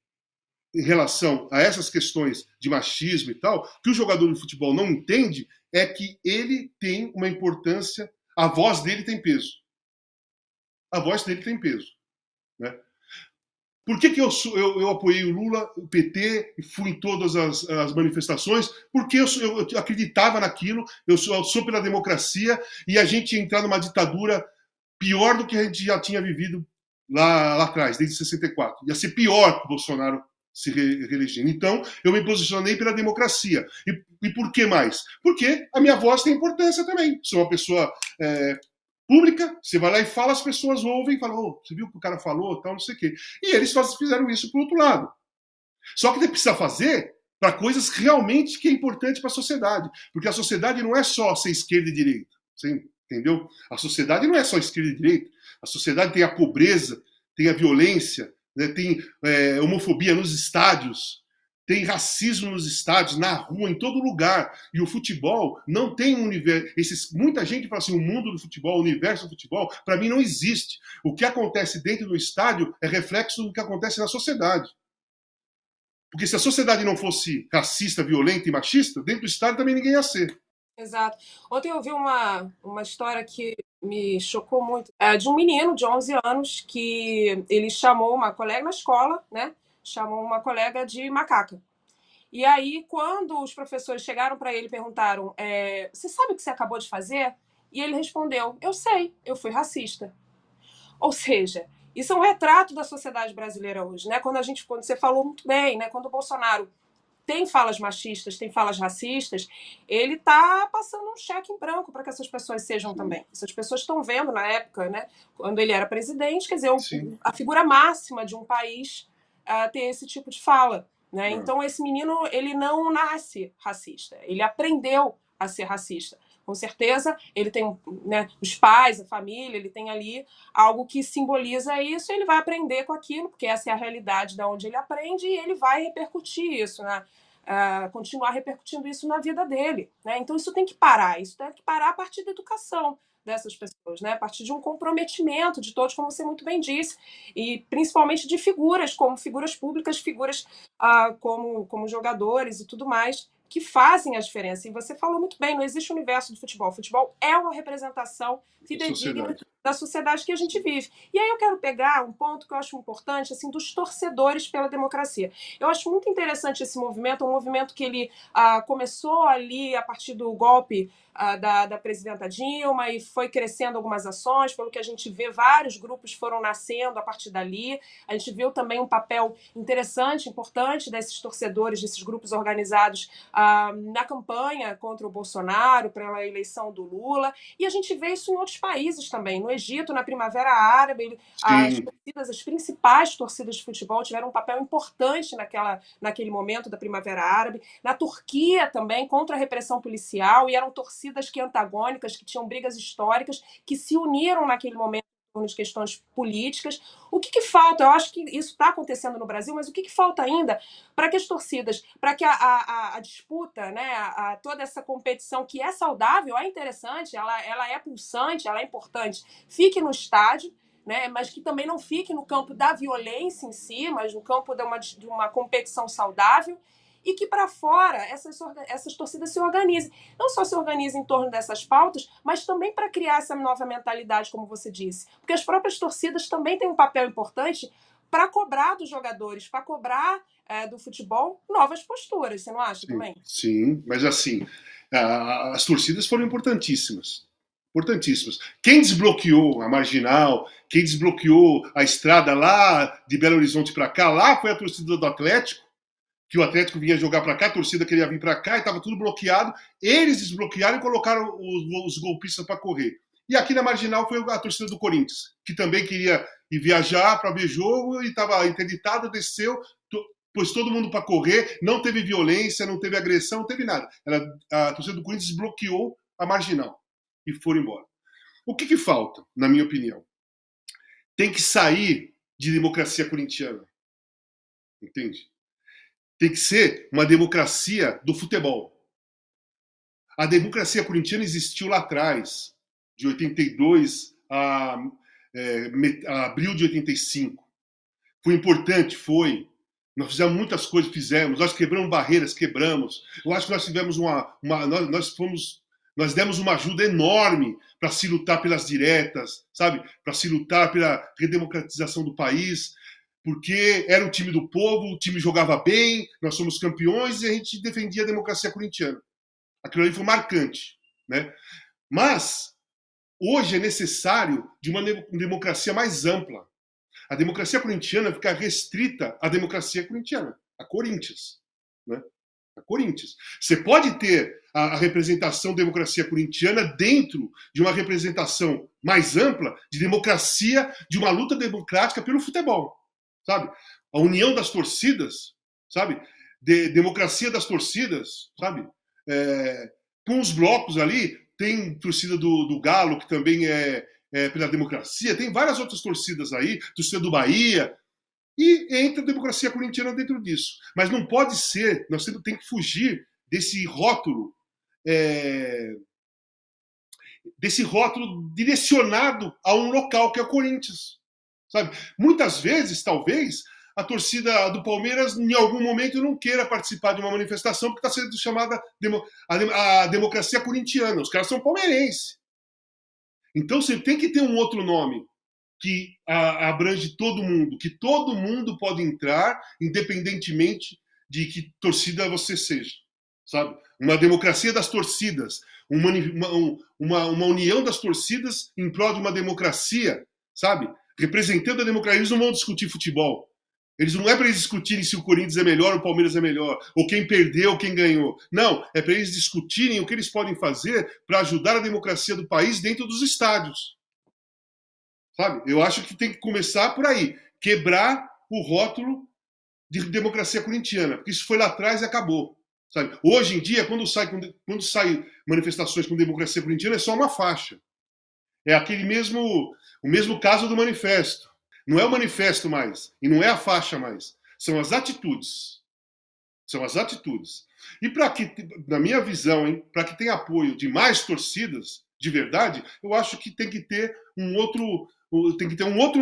em relação a essas questões de machismo e tal, que o jogador de futebol não entende é que ele tem uma importância, a voz dele tem peso. A voz dele tem peso. Né? Por que eu apoiei o Lula, o PT, e fui em todas as manifestações? Porque eu acreditava naquilo, eu sou pela democracia, e a gente ia entrar numa ditadura pior do que a gente já tinha vivido lá atrás, desde 64. Ia ser pior que o Bolsonaro se reelegendo. Então, eu me posicionei pela democracia. E por que mais? Porque a minha voz tem importância também. Sou uma pessoa pública, você vai lá e fala, as pessoas ouvem e falam, oh, você viu o que o cara falou, tal, não sei o quê. E eles fizeram isso pro outro lado. Só que ele precisa fazer para coisas realmente que é importante para a sociedade. Porque a sociedade não é só ser esquerda e direita. Você entendeu? A sociedade não é só esquerda e direita. A sociedade tem a pobreza, tem a violência, né, tem homofobia nos estádios, tem racismo nos estádios, na rua, em todo lugar. E o futebol não tem um universo. Muita gente fala assim, o mundo do futebol, o universo do futebol, para mim não existe. O que acontece dentro do estádio é reflexo do que acontece na sociedade. Porque se a sociedade não fosse racista, violenta e machista, dentro do estádio também ninguém ia ser. Exato. Ontem eu vi uma história que me chocou muito, de um menino de 11 anos que ele chamou uma colega na escola, né? Chamou uma colega de macaca. E aí, quando os professores chegaram para ele e perguntaram, você sabe o que você acabou de fazer? E ele respondeu, eu sei, eu fui racista. Ou seja, isso é um retrato da sociedade brasileira hoje, né? Quando você falou muito bem, né? Quando o Bolsonaro tem falas machistas, tem falas racistas, ele está passando um cheque em branco para que essas pessoas sejam também. Essas pessoas estão vendo na época, né? Quando ele era presidente, quer dizer, a figura máxima de um país ter esse tipo de fala. Né? Então, esse menino, ele não nasce racista, ele aprendeu a ser racista. Com certeza, ele tem, né, os pais, a família, ele tem ali algo que simboliza isso, e ele vai aprender com aquilo, porque essa é a realidade da onde ele aprende, e ele vai repercutir isso, né? Continuar repercutindo isso na vida dele. Né? Então, isso tem que parar a partir da educação dessas pessoas, né? A partir de um comprometimento de todos, como você muito bem disse, e principalmente de figuras, como figuras públicas, figuras como jogadores e tudo mais, que fazem a diferença. E você falou muito bem, não existe universo do futebol. O futebol é uma representação fidedigna da sociedade que a gente vive. E aí eu quero pegar um ponto que eu acho importante, assim, dos torcedores pela democracia. Eu acho muito interessante esse movimento, um movimento que ele começou ali a partir do golpe da presidenta Dilma e foi crescendo algumas ações, pelo que a gente vê, vários grupos foram nascendo a partir dali. A gente viu também um papel interessante, importante desses torcedores, desses grupos organizados na campanha contra o Bolsonaro, pela eleição do Lula, e a gente vê isso em outros países também. No Egito, na Primavera Árabe, as principais torcidas de futebol tiveram um papel importante naquele momento da Primavera Árabe. Na Turquia também, contra a repressão policial, e eram torcidas antagônicas, que tinham brigas históricas, que se uniram naquele momento de questões políticas. O que falta? Eu acho que isso está acontecendo no Brasil, mas o que falta ainda para que as torcidas, para que a disputa, né, toda essa competição que é saudável, é interessante, ela é pulsante, ela é importante, fique no estádio, né, mas que também não fique no campo da violência em si, mas no campo de uma competição saudável, e que para fora essas torcidas se organizem. Não só se organizem em torno dessas pautas, mas também para criar essa nova mentalidade, como você disse. Porque as próprias torcidas também têm um papel importante para cobrar dos jogadores, para cobrar do futebol novas posturas, você não acha também? Sim, mas assim, as torcidas foram importantíssimas. Importantíssimas. Quem desbloqueou a Marginal, quem desbloqueou a estrada lá de Belo Horizonte para cá, lá foi a torcida do Atlético, que o Atlético vinha jogar para cá, a torcida queria vir para cá e estava tudo bloqueado. Eles desbloquearam e colocaram os golpistas para correr. E aqui na Marginal foi a torcida do Corinthians, que também queria ir viajar para ver jogo e estava interditada, desceu, pôs todo mundo para correr, não teve violência, não teve agressão, não teve nada. A torcida do Corinthians desbloqueou a Marginal e foram embora. O que falta, na minha opinião? Tem que sair de democracia corintiana. Entende? Tem que ser uma democracia do futebol. A democracia corintiana existiu lá atrás, de 82 a abril de 85. Foi importante, foi. Nós fizemos muitas coisas, nós quebramos barreiras, quebramos. Eu acho que nós tivemos nós demos uma ajuda enorme para se lutar pelas diretas, sabe? Para se lutar pela redemocratização do país, porque era o time do povo, o time jogava bem, nós somos campeões e a gente defendia a democracia corintiana. Aquilo ali foi marcante, né? Mas hoje é necessário de uma democracia mais ampla. A democracia corintiana fica restrita à democracia corintiana, a Corinthians, né? A Corinthians. Você pode ter a representação da democracia corintiana dentro de uma representação mais ampla de democracia, de uma luta democrática pelo futebol, sabe? A união das torcidas, sabe? Democracia das torcidas, sabe? Com os blocos ali, tem torcida do Galo, que também é pela democracia, tem várias outras torcidas aí, torcida do Bahia, e entra a democracia corintiana dentro disso. Mas não pode ser, nós temos que fugir desse rótulo direcionado a um local, que é o Corinthians. Sabe? Muitas vezes, talvez, a torcida do Palmeiras, em algum momento, não queira participar de uma manifestação porque está sendo chamada a democracia corintiana. Os caras são palmeirenses. Então, você tem que ter um outro nome que abrange todo mundo, que todo mundo pode entrar, independentemente de que torcida você seja, sabe? Uma democracia das torcidas, uma união das torcidas em prol de uma democracia, sabe? Representando a democracia. Eles não vão discutir futebol. Não é para eles discutirem se o Corinthians é melhor ou o Palmeiras é melhor, ou quem perdeu ou quem ganhou. Não, é para eles discutirem o que eles podem fazer para ajudar a democracia do país dentro dos estádios. Sabe? Eu acho que tem que começar por aí. Quebrar o rótulo de democracia corintiana. Porque isso foi lá atrás e acabou. Sabe? Hoje em dia, quando sai manifestações com democracia corintiana, é só uma faixa. É o mesmo caso do manifesto. Não é o manifesto mais. E não é a faixa mais. São as atitudes. São as atitudes. E para que, na minha visão, para que tenha apoio de mais torcidas, de verdade, eu acho que tem que ter um outro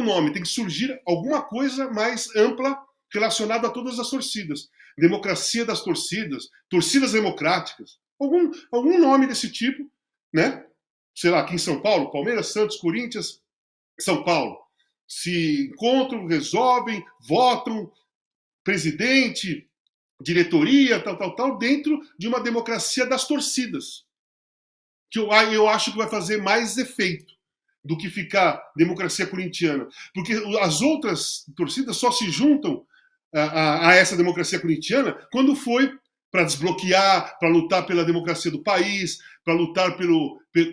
nome, tem que surgir alguma coisa mais ampla relacionada a todas as torcidas. Democracia das torcidas, torcidas democráticas, algum nome desse tipo, né? Sei lá, aqui em São Paulo, Palmeiras, Santos, Corinthians, São Paulo. Se encontram, resolvem, votam, presidente, diretoria, tal, dentro de uma democracia das torcidas. Que eu acho que vai fazer mais efeito do que ficar democracia corintiana. Porque as outras torcidas só se juntam a essa democracia corintiana quando foi para desbloquear, para lutar pela democracia do país, para lutar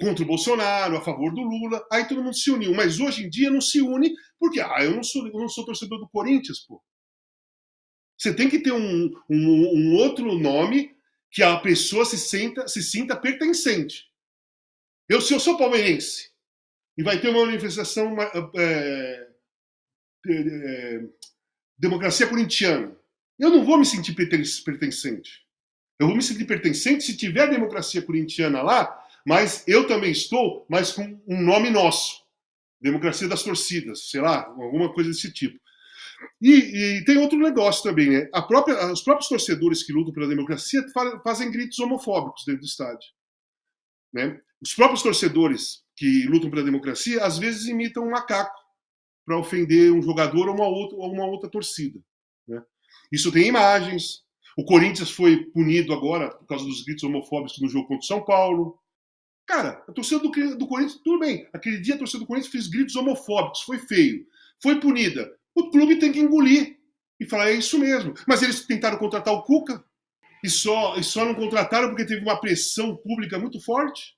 contra o Bolsonaro, a favor do Lula. Aí todo mundo se uniu. Mas hoje em dia não se une porque eu não sou torcedor do Corinthians, pô. Você tem que ter um outro nome que a pessoa se sinta pertencente. Se eu sou palmeirense e vai ter uma manifestação democracia corintiana, eu não vou me sentir pertencente. Eu vou me sentir pertencente se tiver democracia corintiana lá, mas eu também estou, mas com um nome nosso. Democracia das torcidas, sei lá, alguma coisa desse tipo. E tem outro negócio também, né? Os próprios torcedores que lutam pela democracia fazem gritos homofóbicos dentro do estádio. Né? Os próprios torcedores que lutam pela democracia, às vezes imitam um macaco para ofender um jogador ou uma outra torcida. Né? Isso tem imagens. O Corinthians foi punido agora por causa dos gritos homofóbicos no jogo contra o São Paulo. Cara, a torcida do Corinthians, tudo bem. Aquele dia a torcida do Corinthians fez gritos homofóbicos, foi feio. Foi punida. O clube tem que engolir e falar, é isso mesmo. Mas eles tentaram contratar o Cuca e só não contrataram porque teve uma pressão pública muito forte.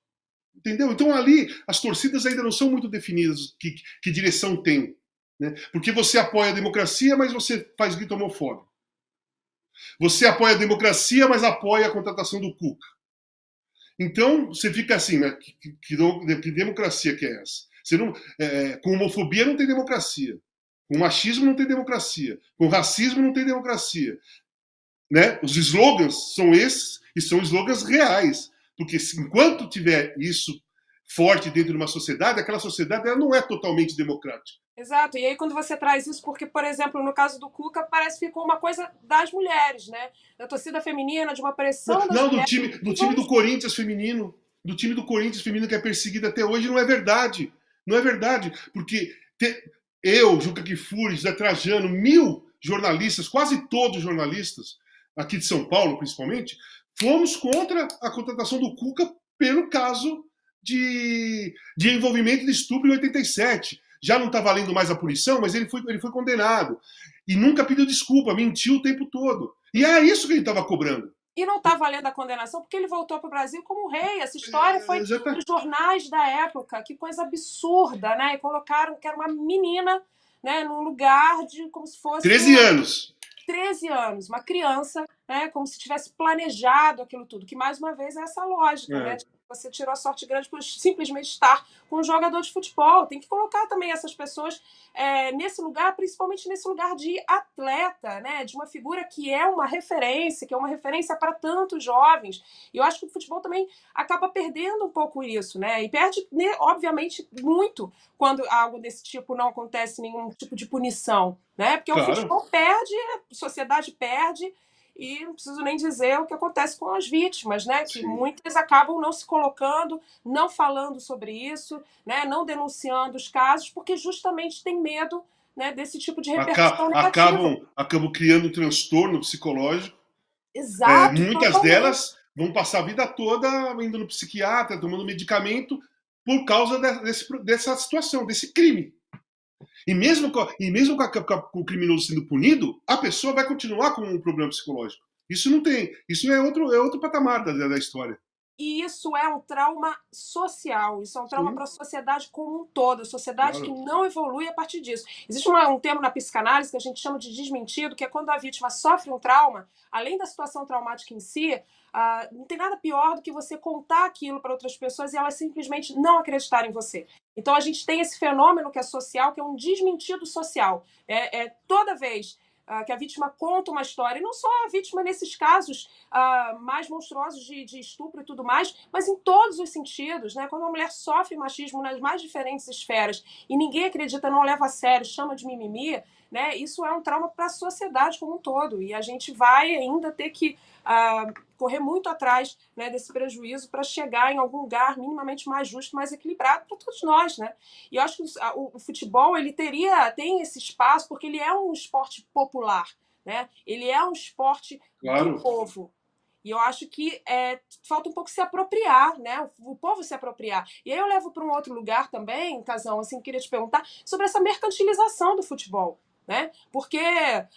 Entendeu? Então ali as torcidas ainda não são muito definidas que direção tem. Né? Porque você apoia a democracia, mas você faz grito homofóbico. Você apoia a democracia, mas apoia a contratação do Cuca. Então você fica assim, né? Que democracia que é essa? Com homofobia não tem democracia. Com machismo não tem democracia. Com racismo não tem democracia. Né? Os slogans são esses e são slogans reais. Porque enquanto tiver isso forte dentro de uma sociedade, aquela sociedade ela não é totalmente democrática. Exato. E aí quando você traz isso, porque, por exemplo, no caso do Cuca, parece que ficou uma coisa das mulheres, né? Da torcida feminina, de uma pressão das mulheres. Do time do Corinthians feminino. Do time do Corinthians feminino que é perseguido até hoje, não é verdade. Não é verdade. Porque eu, Juca Kfouri, Zé Trajano, 1000 jornalistas, quase todos jornalistas, aqui de São Paulo principalmente, fomos contra a contratação do Cuca pelo caso de envolvimento de estupro em 87. Já não está valendo mais a punição, mas ele foi condenado. E nunca pediu desculpa, mentiu o tempo todo. E é isso que ele estava cobrando. E não está valendo a condenação porque ele voltou para o Brasil como rei. Essa história foi nos jornais da época. Que coisa absurda, né? E colocaram que era uma menina, né, num lugar de como se fosse... 13 anos. 13 anos, uma criança, né, como se tivesse planejado aquilo tudo, que mais uma vez é essa lógica, né? Você tirou a sorte grande por simplesmente estar com um jogador de futebol. Tem que colocar também essas pessoas nesse lugar, principalmente nesse lugar de atleta, né? De uma figura que é uma referência, que é uma referência para tantos jovens. E eu acho que o futebol também acaba perdendo um pouco isso, né? E perde, né, obviamente, muito quando algo desse tipo não acontece, nenhum tipo de punição, né? Porque claro, o futebol perde, a sociedade perde. E não preciso nem dizer o que acontece com as vítimas, né? Que muitas acabam não se colocando, não falando sobre isso, né? Não denunciando os casos, porque justamente tem medo, né, desse tipo de repercussão negativa. Acabam criando um transtorno psicológico. Exato. Muitas delas vão passar a vida toda indo no psiquiatra, tomando medicamento, por causa dessa situação, desse crime. E mesmo com o criminoso sendo punido, a pessoa vai continuar com um problema psicológico. Isso não tem. Isso é outro patamar da história. E isso é um trauma social, isso é um trauma para a sociedade como um todo, a sociedade que não evolui a partir disso. Existe um termo na psicanálise que a gente chama de desmentido, que é quando a vítima sofre um trauma, além da situação traumática em si, não tem nada pior do que você contar aquilo para outras pessoas e elas simplesmente não acreditarem em você. Então a gente tem esse fenômeno que é social, que é um desmentido social. Toda vez que a vítima conta uma história, e não só a vítima nesses casos mais monstruosos de estupro e tudo mais, mas em todos os sentidos, né? Quando uma mulher sofre machismo nas mais diferentes esferas e ninguém acredita, não leva a sério, chama de mimimi, né? Isso é um trauma para a sociedade como um todo, e a gente vai ainda ter que correr muito atrás, né, desse prejuízo para chegar em algum lugar minimamente mais justo, mais equilibrado para todos nós, né? E eu acho que o futebol ele tem esse espaço porque ele é um esporte popular, né? Ele é um esporte do povo. E eu acho que falta um pouco se apropriar, né? O povo se apropriar. E aí eu levo para um outro lugar também, Casão, assim, queria te perguntar sobre essa mercantilização do futebol. Né? Porque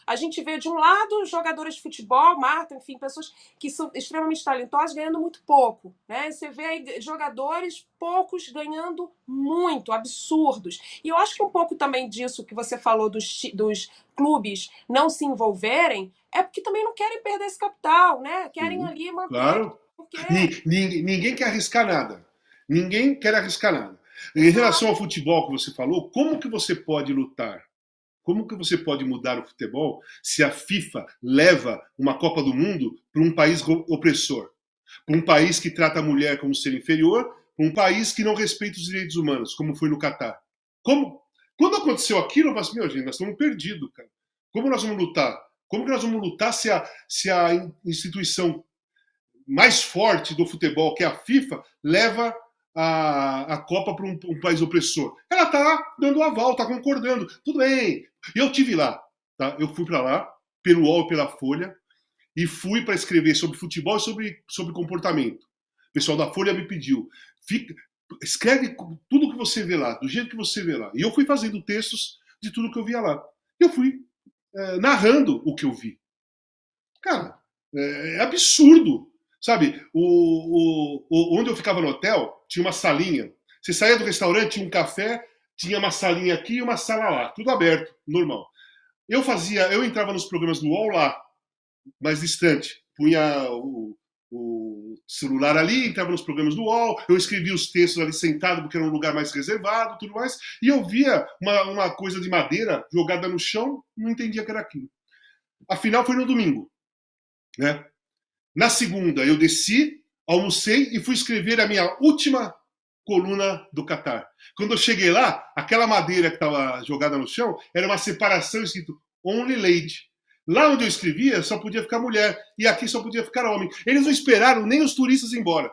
a gente vê de um lado jogadores de futebol, Marta, enfim, pessoas que são extremamente talentosas ganhando muito pouco, né? Você vê aí jogadores poucos ganhando muito, absurdos. E eu acho que um pouco também disso que você falou dos clubes não se envolverem é porque também não querem perder esse capital, né? Querem ali manter. Claro. Porque... Ninguém quer arriscar nada. Ninguém quer arriscar nada. Em relação ao futebol que você falou, como que você pode lutar? Como que você pode mudar o futebol se a FIFA leva uma Copa do Mundo para um país opressor? Para um país que trata a mulher como ser inferior, para um país que não respeita os direitos humanos, como foi no Catar. Quando aconteceu aquilo, eu falei assim, meu gente, nós estamos perdidos, cara. Como nós vamos lutar? Como que nós vamos lutar se a instituição mais forte do futebol, que é a FIFA, leva a Copa para um país opressor? Ela está dando aval, está concordando. Tudo bem. Eu tive lá. Tá? Eu fui para lá, pelo UOL e pela Folha, e fui para escrever sobre futebol e sobre comportamento. O pessoal da Folha me pediu. Escreve tudo que você vê lá, do jeito que você vê lá. E eu fui fazendo textos de tudo que eu via lá. Eu fui narrando o que eu vi. Cara, é absurdo. Sabe, onde eu ficava no hotel, tinha uma salinha. Você saía do restaurante, tinha um café, tinha uma salinha aqui e uma sala lá. Tudo aberto, normal. Eu entrava nos programas do UOL lá, mais distante. Punha o celular ali, entrava nos programas do UOL, eu escrevia os textos ali sentado, porque era um lugar mais reservado, tudo mais, e eu via uma coisa de madeira jogada no chão, não entendia que era aquilo. Afinal, foi no domingo, né? Na segunda, eu desci, almocei e fui escrever a minha última coluna do Catar. Quando eu cheguei lá, aquela madeira que estava jogada no chão era uma separação escrito Only Lady. Lá onde eu escrevia, só podia ficar mulher. E aqui só podia ficar homem. Eles não esperaram nem os turistas ir embora.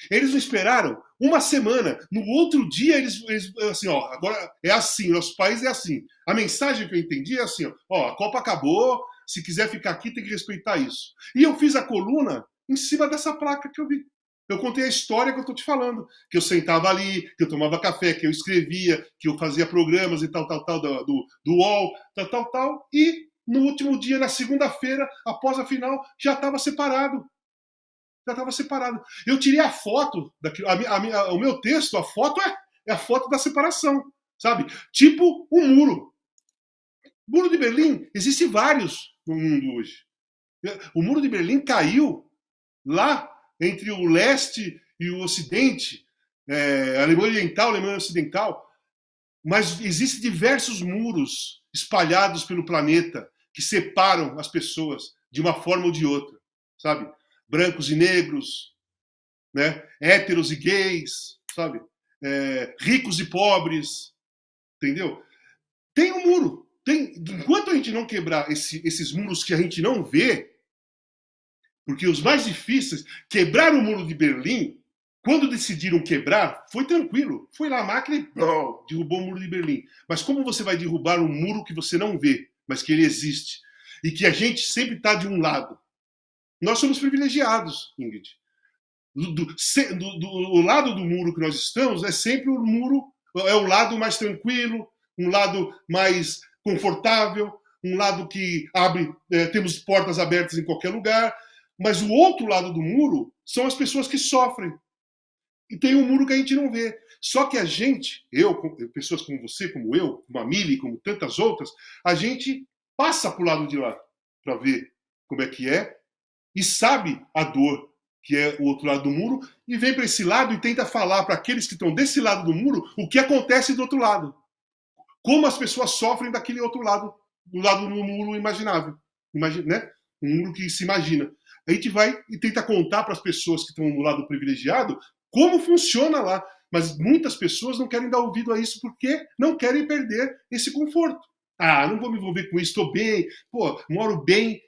Eles não esperaram uma semana. No outro dia, eles assim, ó, agora é assim, nosso país é assim. A mensagem que eu entendi é assim, ó, a Copa acabou, se quiser ficar aqui, tem que respeitar isso. E eu fiz a coluna em cima dessa placa que eu vi. Eu contei a história que eu estou te falando. Que eu sentava ali, que eu tomava café, que eu escrevia, que eu fazia programas e tal, do UOL, tal. E no último dia, na segunda-feira, após a final, já estava separado. Já estava separado. Eu tirei a foto, o meu texto, a foto é a foto da separação, sabe? Tipo um muro. O Muro de Berlim, existem vários no mundo hoje. O Muro de Berlim caiu lá entre o leste e o ocidente, Alemanha Oriental, Alemanha Ocidental, mas existem diversos muros espalhados pelo planeta que separam as pessoas de uma forma ou de outra, sabe? Brancos e negros, né? Héteros e gays, sabe? Ricos e pobres, entendeu? Tem um muro. Enquanto a gente não quebrar esses muros que a gente não vê, porque os mais difíceis, quebrar o muro de Berlim, quando decidiram quebrar, foi tranquilo. Foi lá a máquina e derrubou o muro de Berlim. Mas como você vai derrubar um muro que você não vê, mas que ele existe? E que a gente sempre está de um lado. Nós somos privilegiados, Ingrid. O lado do muro que nós estamos é sempre o muro, é o lado mais tranquilo, um lado mais confortável, um lado que abre, temos portas abertas em qualquer lugar. Mas o outro lado do muro são as pessoas que sofrem. E tem um muro que a gente não vê. Só que a gente, pessoas como você, como eu, como a Mili, como tantas outras, a gente passa para o lado de lá para ver como é e sabe a dor que é o outro lado do muro e vem para esse lado e tenta falar para aqueles que estão desse lado do muro o que acontece do outro lado. Como as pessoas sofrem daquele outro lado, do lado do muro imaginável. Né? Um muro que se imagina. A gente vai e tenta contar para as pessoas que estão no lado privilegiado como funciona lá. Mas muitas pessoas não querem dar ouvido a isso porque não querem perder esse conforto. Ah, não vou me envolver com isso, estou bem, moro bem,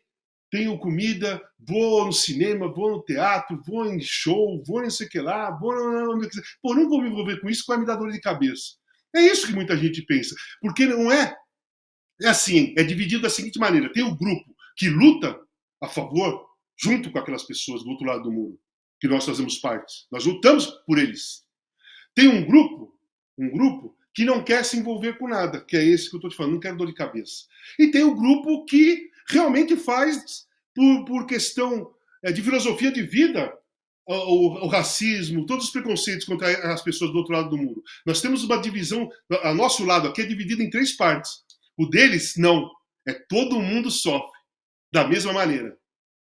tenho comida, vou no cinema, vou no teatro, vou em show, vou não sei o que lá, não vou me envolver com isso, vai me dar dor de cabeça. É isso que muita gente pensa. Porque não é assim, é dividido da seguinte maneira. Tem o grupo que luta a favor, junto com aquelas pessoas do outro lado do muro, que nós fazemos parte. Nós lutamos por eles. Tem um grupo que não quer se envolver com nada, que é esse que eu estou te falando, não quero dor de cabeça. E tem o grupo que realmente faz, por questão de filosofia de vida, o racismo, todos os preconceitos contra as pessoas do outro lado do muro. Nós temos uma divisão, a nosso lado aqui é dividido em 3 partes. O deles, não. É todo mundo sofre da mesma maneira.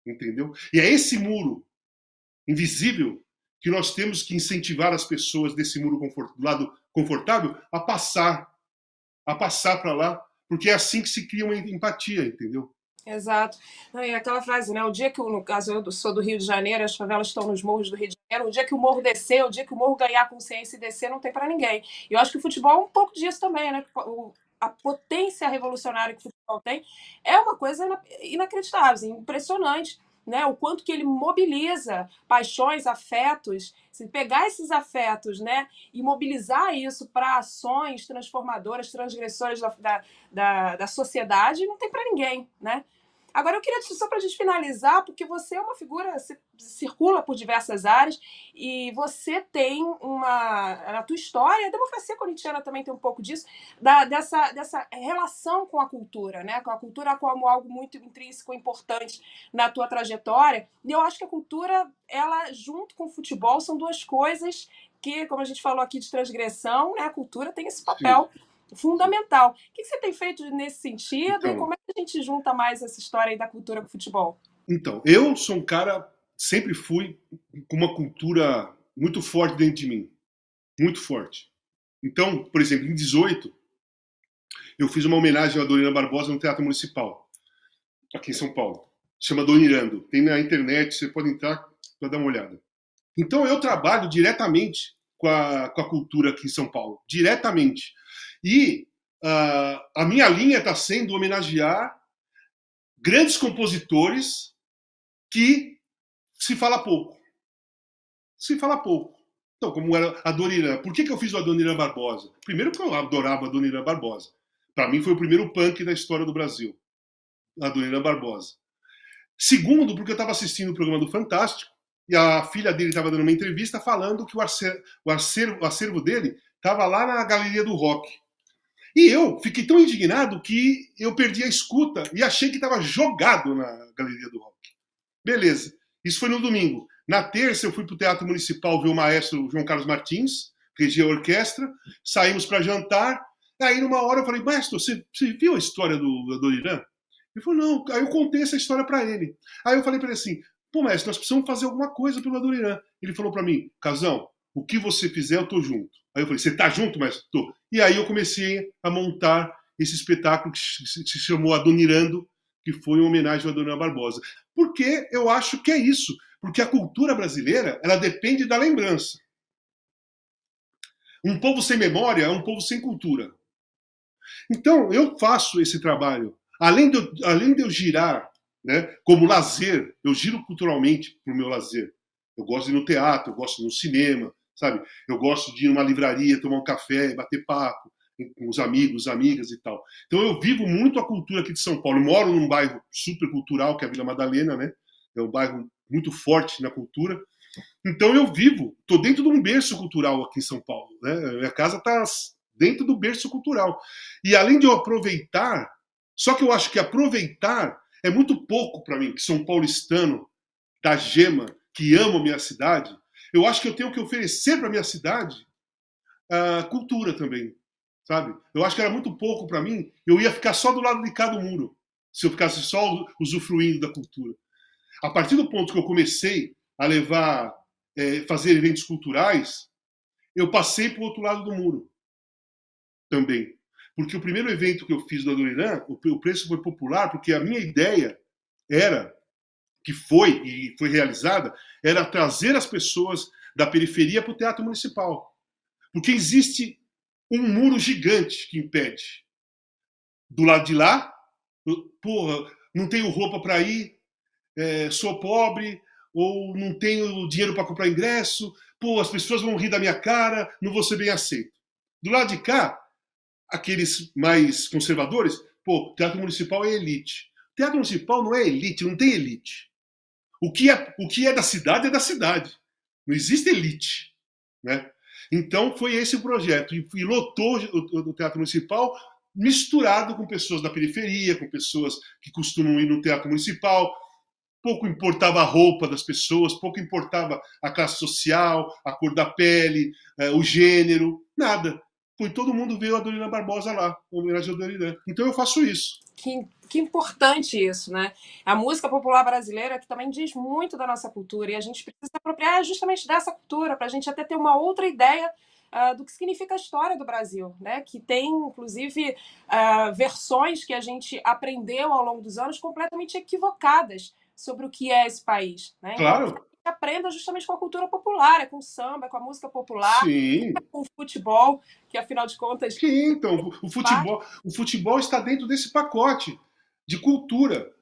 Entendeu? E é esse muro invisível que nós temos que incentivar as pessoas desse muro do lado confortável a passar para lá, porque é assim que se cria uma empatia, entendeu? Exato. E aquela frase, né? O dia que, no caso, eu sou do Rio de Janeiro, as favelas estão nos morros do Rio de Janeiro, o dia que o morro descer, o dia que o morro ganhar consciência e descer, não tem para ninguém. E eu acho que o futebol é um pouco disso também, né? A potência revolucionária que o futebol tem é uma coisa inacreditável, assim, impressionante. Né, o quanto que ele mobiliza paixões, afetos, se pegar esses afetos, né, e mobilizar isso para ações transformadoras, transgressoras da sociedade, não tem para ninguém, né? Agora eu queria, só para a gente finalizar, porque você é uma figura, você circula por diversas áreas e você tem na tua história, a democracia corintiana também tem um pouco disso, dessa relação com a cultura, né? Com a cultura como algo muito intrínseco, importante na tua trajetória. E eu acho que a cultura, ela junto com o futebol, são 2 coisas que, como a gente falou aqui de transgressão, né? A cultura tem esse papel fundamental. O que você tem feito nesse sentido e como é que a gente junta mais essa história aí da cultura com o futebol? Então, eu sou um cara, sempre fui com uma cultura muito forte dentro de mim. Muito forte. Então, por exemplo, em 18, eu fiz uma homenagem à Dorina Barbosa no Teatro Municipal, aqui em São Paulo. Chama Donirando. Tem na internet, você pode entrar para dar uma olhada. Então, eu trabalho diretamente com a cultura aqui em São Paulo. Diretamente. E a minha linha está sendo homenagear grandes compositores que se fala pouco. Se fala pouco. Então, como era a Dona. Por que eu fiz a Dona Barbosa? Primeiro, porque eu adorava a Dona Barbosa. Para mim, foi o primeiro punk da história do Brasil. A Dona Barbosa. Segundo, porque eu estava assistindo o programa do Fantástico e a filha dele estava dando uma entrevista falando que o acervo dele estava lá na Galeria do Rock. E eu fiquei tão indignado que eu perdi a escuta e achei que estava jogado na Galeria do Rock. Beleza. Isso foi no domingo. Na terça, eu fui para o Teatro Municipal ver o maestro João Carlos Martins, regia a orquestra. Saímos para jantar. Aí, numa hora, eu falei, maestro, você viu a história do Adoniran? Ele falou, não. Aí eu contei essa história para ele. Aí eu falei para ele assim, pô, maestro, nós precisamos fazer alguma coisa pelo Adoniran. Ele falou para mim, Casão, o que você fizer, eu tô junto. Aí eu falei, você tá junto, maestro? Tô. E aí eu comecei a montar esse espetáculo que se chamou Adonirando, que foi uma homenagem ao Adoniran Barbosa. Porque eu acho que é isso. Porque a cultura brasileira, ela depende da lembrança. Um povo sem memória é um povo sem cultura. Então, eu faço esse trabalho. Além de eu girar, né, como lazer, eu giro culturalmente para o meu lazer. Eu gosto de ir no teatro, eu gosto de ir no cinema, sabe? Eu gosto de ir numa livraria, tomar um café, bater papo com os amigos, amigas e tal. Então eu vivo muito a cultura aqui de São Paulo. Eu moro num bairro super cultural, que é a Vila Madalena, né? É um bairro muito forte na cultura. Então eu vivo, estou dentro de um berço cultural aqui em São Paulo, né? Minha casa está dentro do berço cultural. E além de eu aproveitar, só que eu acho que aproveitar é muito pouco para mim, que sou um paulistano da gema, que amo a minha cidade. Eu acho que eu tenho que oferecer para a minha cidade a cultura também, sabe? Eu acho que era muito pouco para mim, eu ia ficar só do lado de cá do muro, se eu ficasse só usufruindo da cultura. A partir do ponto que eu comecei a levar, fazer eventos culturais, eu passei para o outro lado do muro também. Porque o primeiro evento que eu fiz do Adoniran, o preço foi popular, porque a minha ideia era, que foi e foi realizada, era trazer as pessoas da periferia para o Teatro Municipal. Porque existe um muro gigante que impede. Do lado de lá, porra, não tenho roupa para ir, sou pobre, ou não tenho dinheiro para comprar ingresso, pô, as pessoas vão rir da minha cara, não vou ser bem aceito. Do lado de cá, aqueles mais conservadores, pô, o Teatro Municipal é elite. O Teatro Municipal não é elite, não tem elite. O que é da cidade é da cidade. Não existe elite, né? Então foi esse o projeto. E lotou o Teatro Municipal misturado com pessoas da periferia, com pessoas que costumam ir no Teatro Municipal. Pouco importava a roupa das pessoas, pouco importava a classe social, a cor da pele, o gênero, nada. Foi todo mundo ver a Adoniran Barbosa lá, homenagem ao Adoniran. Então eu faço isso. Que importante isso, né? A música popular brasileira que também diz muito da nossa cultura e a gente precisa se apropriar justamente dessa cultura para a gente até ter uma outra ideia do que significa a história do Brasil, né? Que tem, inclusive, versões que a gente aprendeu ao longo dos anos completamente equivocadas sobre o que é esse país, né? Claro. Então, a gente aprenda justamente com a cultura popular, com o samba, com a música popular, sim, com o futebol, que afinal de contas... Sim, então, o futebol está dentro desse pacote de cultura.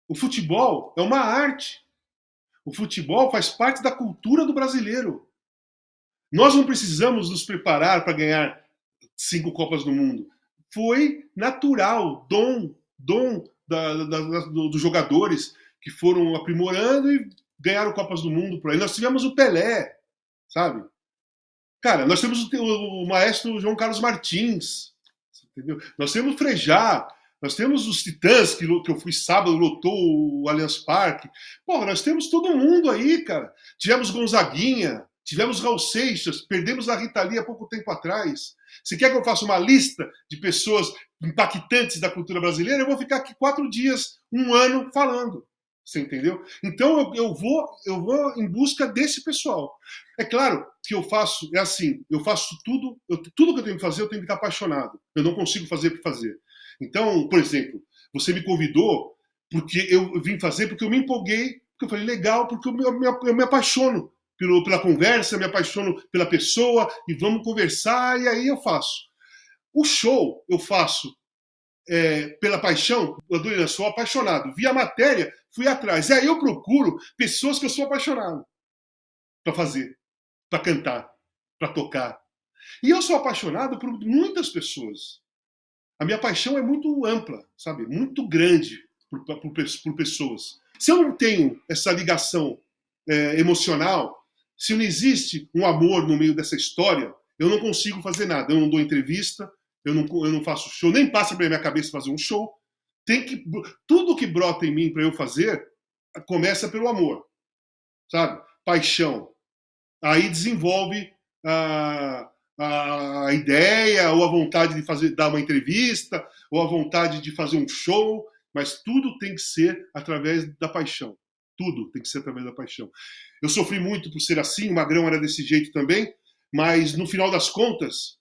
O futebol é uma arte. O futebol faz parte da cultura do brasileiro. Nós não precisamos nos preparar para ganhar 5 Copas do Mundo. Foi natural, dom dos jogadores que foram aprimorando e ganharam Copas do Mundo por aí. Nós tivemos o Pelé, sabe? Cara, nós temos o maestro João Carlos Martins, entendeu? Nós temos o Frejá, nós temos os Titãs, que eu fui sábado, lotou o Allianz Parque. Pô, nós temos todo mundo aí, cara. Tivemos Gonzaguinha, tivemos Raul Seixas, perdemos a Rita Lee há pouco tempo atrás. Você quer que eu faça uma lista de pessoas impactantes da cultura brasileira? Eu vou ficar aqui 4 dias, 1 ano falando. Você entendeu? Então eu vou em busca desse pessoal. É claro que eu faço, eu faço tudo que eu tenho que fazer, eu tenho que estar apaixonado. Eu não consigo fazer por fazer. Então, por exemplo, você me convidou porque eu vim fazer, porque eu me empolguei, porque eu falei, legal, porque eu me apaixono pela conversa, me apaixono pela pessoa, e vamos conversar, e aí eu faço. O show eu faço pela paixão, eu sou apaixonado. Vi a matéria, fui atrás. E aí eu procuro pessoas que eu sou apaixonado para fazer, para cantar, para tocar. E eu sou apaixonado por muitas pessoas. A minha paixão é muito ampla, sabe? Muito grande por pessoas. Se eu não tenho essa ligação emocional, se não existe um amor no meio dessa história, eu não consigo fazer nada. Eu não dou entrevista, eu não faço show, nem passa pela minha cabeça fazer um show. Tudo que brota em mim para eu fazer começa pelo amor, sabe? Paixão. Aí desenvolve a ideia, ou a vontade de dar uma entrevista, ou a vontade de fazer um show, mas tudo tem que ser através da paixão. Tudo tem que ser através da paixão. Eu sofri muito por ser assim, o Magrão era desse jeito também, mas no final das contas,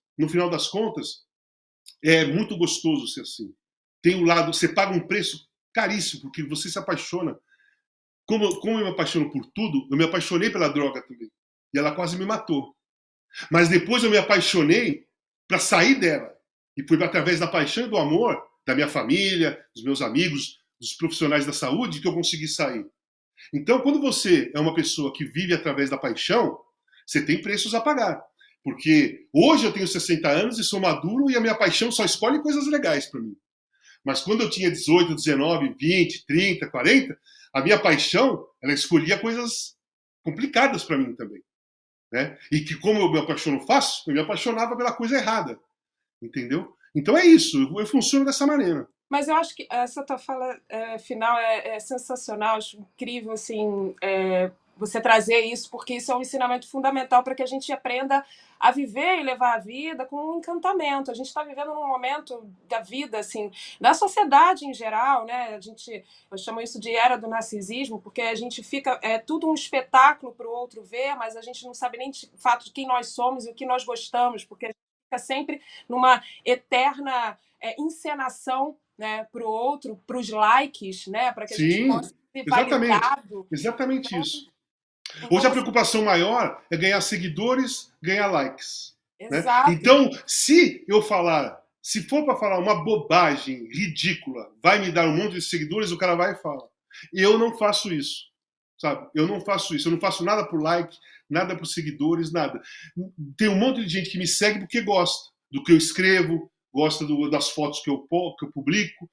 é muito gostoso ser assim. Tem um lado, você paga um preço caríssimo, porque você se apaixona. Como eu me apaixono por tudo, eu me apaixonei pela droga também. E ela quase me matou. Mas depois eu me apaixonei para sair dela. E foi através da paixão e do amor da minha família, dos meus amigos, dos profissionais da saúde que eu consegui sair. Então, quando você é uma pessoa que vive através da paixão, você tem preços a pagar. Porque hoje eu tenho 60 anos e sou maduro e a minha paixão só escolhe coisas legais para mim. Mas quando eu tinha 18, 19, 20, 30, 40, a minha paixão, ela escolhia coisas complicadas para mim também. Né? E que, como eu me apaixono fácil, eu me apaixonava pela coisa errada. Entendeu? Então é isso, eu funciono dessa maneira. Mas eu acho que essa tua fala final é sensacional, acho incrível, assim, você trazer isso, porque isso é um ensinamento fundamental para que a gente aprenda a viver e levar a vida com um encantamento. A gente está vivendo num momento da vida, assim, da sociedade em geral, né? Eu chamo isso de era do narcisismo, porque a gente fica, tudo um espetáculo para o outro ver, mas a gente não sabe nem de fato de quem nós somos e o que nós gostamos, porque a gente fica sempre numa eterna encenação, né, para o outro, para os likes, né, para que a gente possa ser validado. Exatamente então, isso. Hoje a preocupação maior é ganhar seguidores, ganhar likes. Exato. Né? Então, se for para falar uma bobagem ridícula, vai me dar um monte de seguidores, o cara vai e fala. Eu não faço isso, sabe? Eu não faço nada por like, nada por seguidores, nada. Tem um monte de gente que me segue porque gosta do que eu escrevo, gosta das fotos que eu publico,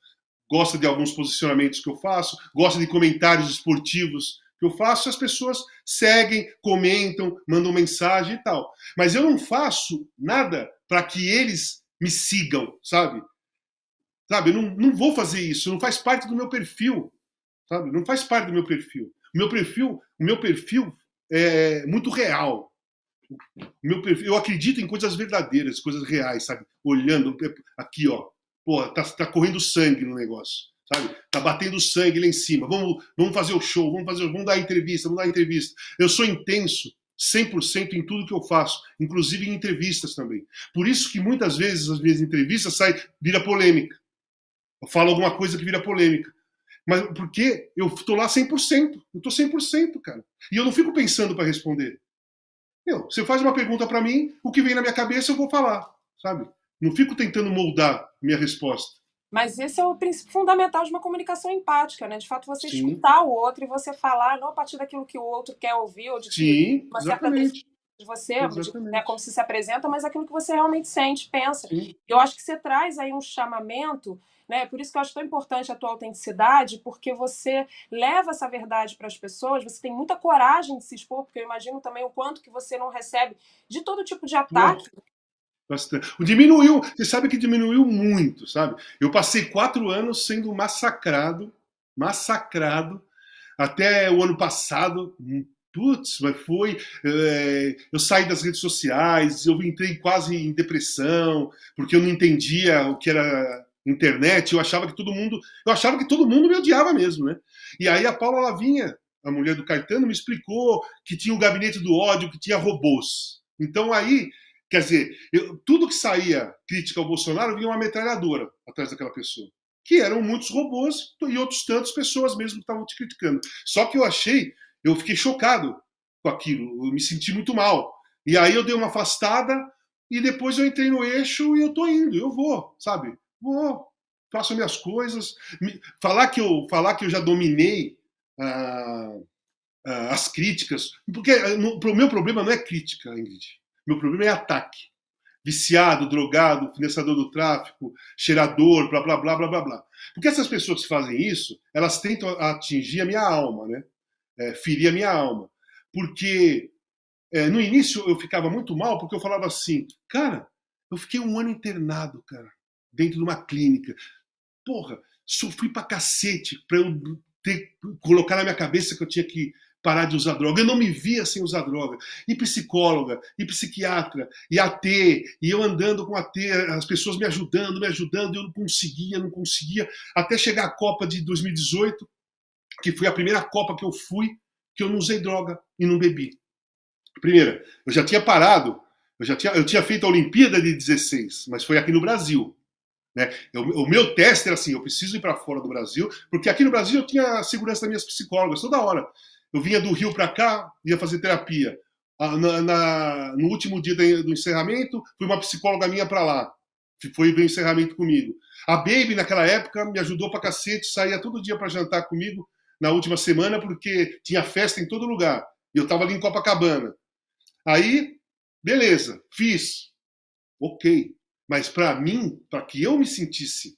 gosta de alguns posicionamentos que eu faço, gosta de comentários esportivos que eu faço, as pessoas seguem, comentam, mandam mensagem e tal. Mas eu não faço nada para que eles me sigam, sabe? Eu não vou fazer isso, não faz parte do meu perfil, sabe? Não faz parte do meu perfil. O meu perfil é muito real. Eu acredito em coisas verdadeiras, coisas reais, sabe? Olhando aqui, ó, porra, tá correndo sangue no negócio, sabe? Tá batendo sangue lá em cima. Vamos fazer o show, vamos dar entrevista. Eu sou intenso 100% em tudo que eu faço, inclusive em entrevistas também. Por isso que muitas vezes as minhas entrevistas vira polêmica. Eu falo alguma coisa que vira polêmica. Mas porque eu tô lá 100%. Eu tô 100%, cara. E eu não fico pensando para responder. Você faz uma pergunta para mim, o que vem na minha cabeça eu vou falar, sabe? Não fico tentando moldar minha resposta. Mas esse é o princípio fundamental de uma comunicação empática, né? De fato, você escutar o outro e você falar não a partir daquilo que o outro quer ouvir ou de uma certa de você, né, como se apresenta, mas aquilo que você realmente sente, pensa. Sim. Eu acho que você traz aí um chamamento, né? Por isso que eu acho tão importante a tua autenticidade, porque você leva essa verdade para as pessoas, você tem muita coragem de se expor, porque eu imagino também o quanto que você não recebe de todo tipo de ataque. Bastante. Diminuiu, você sabe que diminuiu muito, sabe? Eu passei 4 anos sendo massacrado, até o ano passado. Putz, mas foi. Eu saí das redes sociais, eu entrei quase em depressão, porque eu não entendia o que era internet. Eu achava que todo mundo me odiava mesmo, né? E aí a Paula Lavinha, a mulher do Caetano, me explicou que tinha o gabinete do ódio, que tinha robôs. Então aí, quer dizer, tudo que saía crítica ao Bolsonaro vinha uma metralhadora atrás daquela pessoa. Que eram muitos robôs e outros tantos pessoas mesmo que estavam te criticando. Só que eu fiquei chocado com aquilo, eu me senti muito mal. E aí eu dei uma afastada e depois eu entrei no eixo e eu tô indo, eu vou, sabe? Vou, faço minhas coisas. Falar que eu já dominei as críticas, porque o meu problema não é crítica, Ingrid. Meu problema é ataque. Viciado, drogado, financiador do tráfico, cheirador, blá, blá, blá, blá, blá, blá. Porque essas pessoas que fazem isso, elas tentam atingir a minha alma, né? Ferir a minha alma. porque no início eu ficava muito mal, porque eu falava assim, cara, eu fiquei 1 ano internado, cara, dentro de uma clínica. Porra, sofri pra cacete pra eu colocar na minha cabeça que eu tinha que parar de usar droga. Eu não me via sem usar droga. E psicóloga, e psiquiatra, e AT, e eu andando com AT, as pessoas me ajudando, e eu não conseguia, até chegar a Copa de 2018, que foi a primeira Copa que eu fui, que eu não usei droga e não bebi. Primeira, eu já tinha parado, eu tinha feito a Olimpíada de 16, mas foi aqui no Brasil. Né? O meu teste era assim, eu preciso ir para fora do Brasil, porque aqui no Brasil eu tinha a segurança das minhas psicólogas toda hora. Eu vinha do Rio para cá, ia fazer terapia. No último dia do encerramento, foi uma psicóloga minha para lá. Foi ver o encerramento comigo. A Baby, naquela época, me ajudou pra cacete, saía todo dia para jantar comigo na última semana, porque tinha festa em todo lugar. E eu estava ali em Copacabana. Aí, beleza, fiz. Ok. Mas para mim, para que eu me sentisse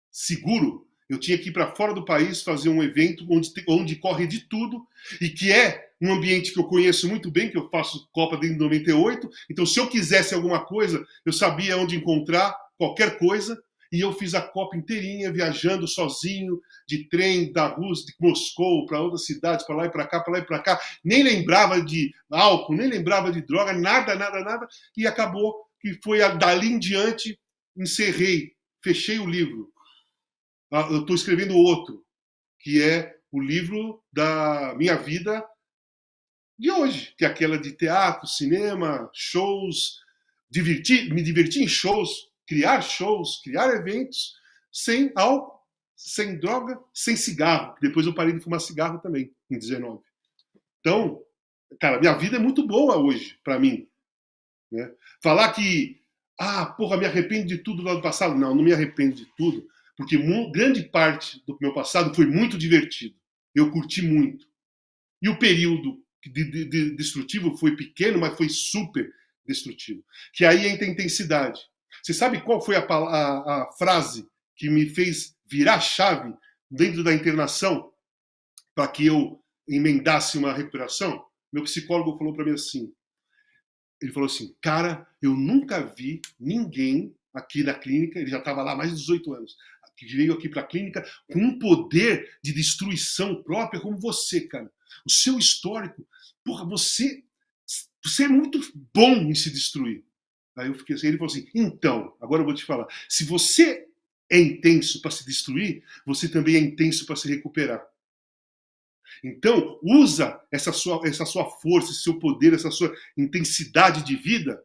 seguro, eu tinha que ir para fora do país fazer um evento onde corre de tudo e que é um ambiente que eu conheço muito bem, que eu faço Copa desde 98. Então, se eu quisesse alguma coisa, eu sabia onde encontrar qualquer coisa. E eu fiz a Copa inteirinha, viajando sozinho, de trem da Rússia, de Moscou, para outras cidades, para lá e para cá, para lá e para cá. Nem lembrava de álcool, nem lembrava de droga, nada, nada, nada. E acabou que foi dali em diante, encerrei, fechei o livro. Eu estou escrevendo outro, que é o livro da minha vida de hoje, que é aquela de teatro, cinema, shows, me divertir em shows, criar eventos, sem álcool, sem droga, sem cigarro. Depois eu parei de fumar cigarro também, em 19. Então, cara, minha vida é muito boa hoje, para mim. Né? Falar que, porra, me arrependo de tudo do ano passado. Não, não me arrependo de tudo, porque grande parte do meu passado foi muito divertido. Eu curti muito. E o período destrutivo foi pequeno, mas foi super destrutivo. Que aí entra a intensidade. Você sabe qual foi a frase que me fez virar a chave dentro da internação para que eu emendasse uma recuperação? Meu psicólogo falou para mim assim, ele falou assim, cara, eu nunca vi ninguém aqui na clínica, ele já estava lá há mais de 18 anos, que veio aqui para a clínica com um poder de destruição própria como você, cara. O seu histórico, porra, você é muito bom em se destruir. Aí eu fiquei assim, ele falou assim, então, agora eu vou te falar, se você é intenso para se destruir, você também é intenso para se recuperar. Então, usa essa sua força, esse seu poder, essa sua intensidade de vida,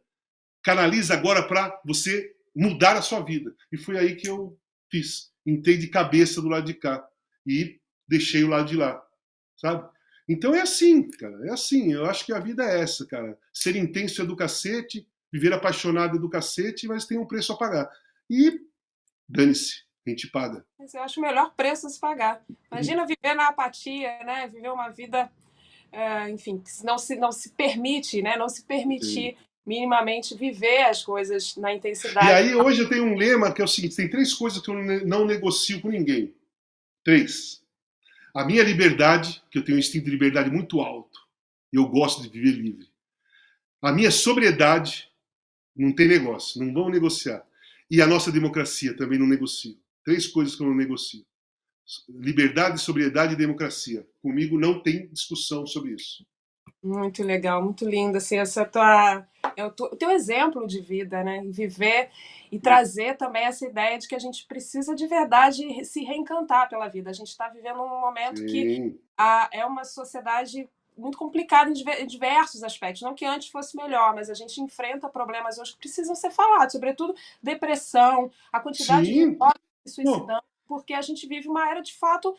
canaliza agora para você mudar a sua vida. E foi aí que eu fiz. Entrei de cabeça do lado de cá e deixei o lado de lá, sabe? Então é assim, cara, é assim. Eu acho que a vida é essa, cara. Ser intenso é do cacete, viver apaixonado é do cacete, mas tem um preço a pagar. E dane-se, a gente paga. Mas eu acho o melhor preço a se pagar. Imagina viver na apatia, né? Viver uma vida, enfim, que não se permite, né? Não se permitir minimamente viver as coisas na intensidade. E aí hoje eu tenho um lema que é o seguinte, tem 3 coisas que eu não negocio com ninguém. 3. A minha liberdade, que eu tenho um instinto de liberdade muito alto, e eu gosto de viver livre. A minha sobriedade, não tem negócio, não vamos negociar. E a nossa democracia também não negocio. 3 coisas que eu não negocio. Liberdade, sobriedade e democracia. Comigo não tem discussão sobre isso. Muito legal, muito lindo. Assim, o teu exemplo de vida, né? Viver e trazer também essa ideia de que a gente precisa de verdade se reencantar pela vida. A gente está vivendo um momento que é uma sociedade muito complicada em diversos aspectos. Não que antes fosse melhor, mas a gente enfrenta problemas hoje que precisam ser falados, sobretudo depressão, a quantidade de jovens se suicidando, porque a gente vive uma era, de fato,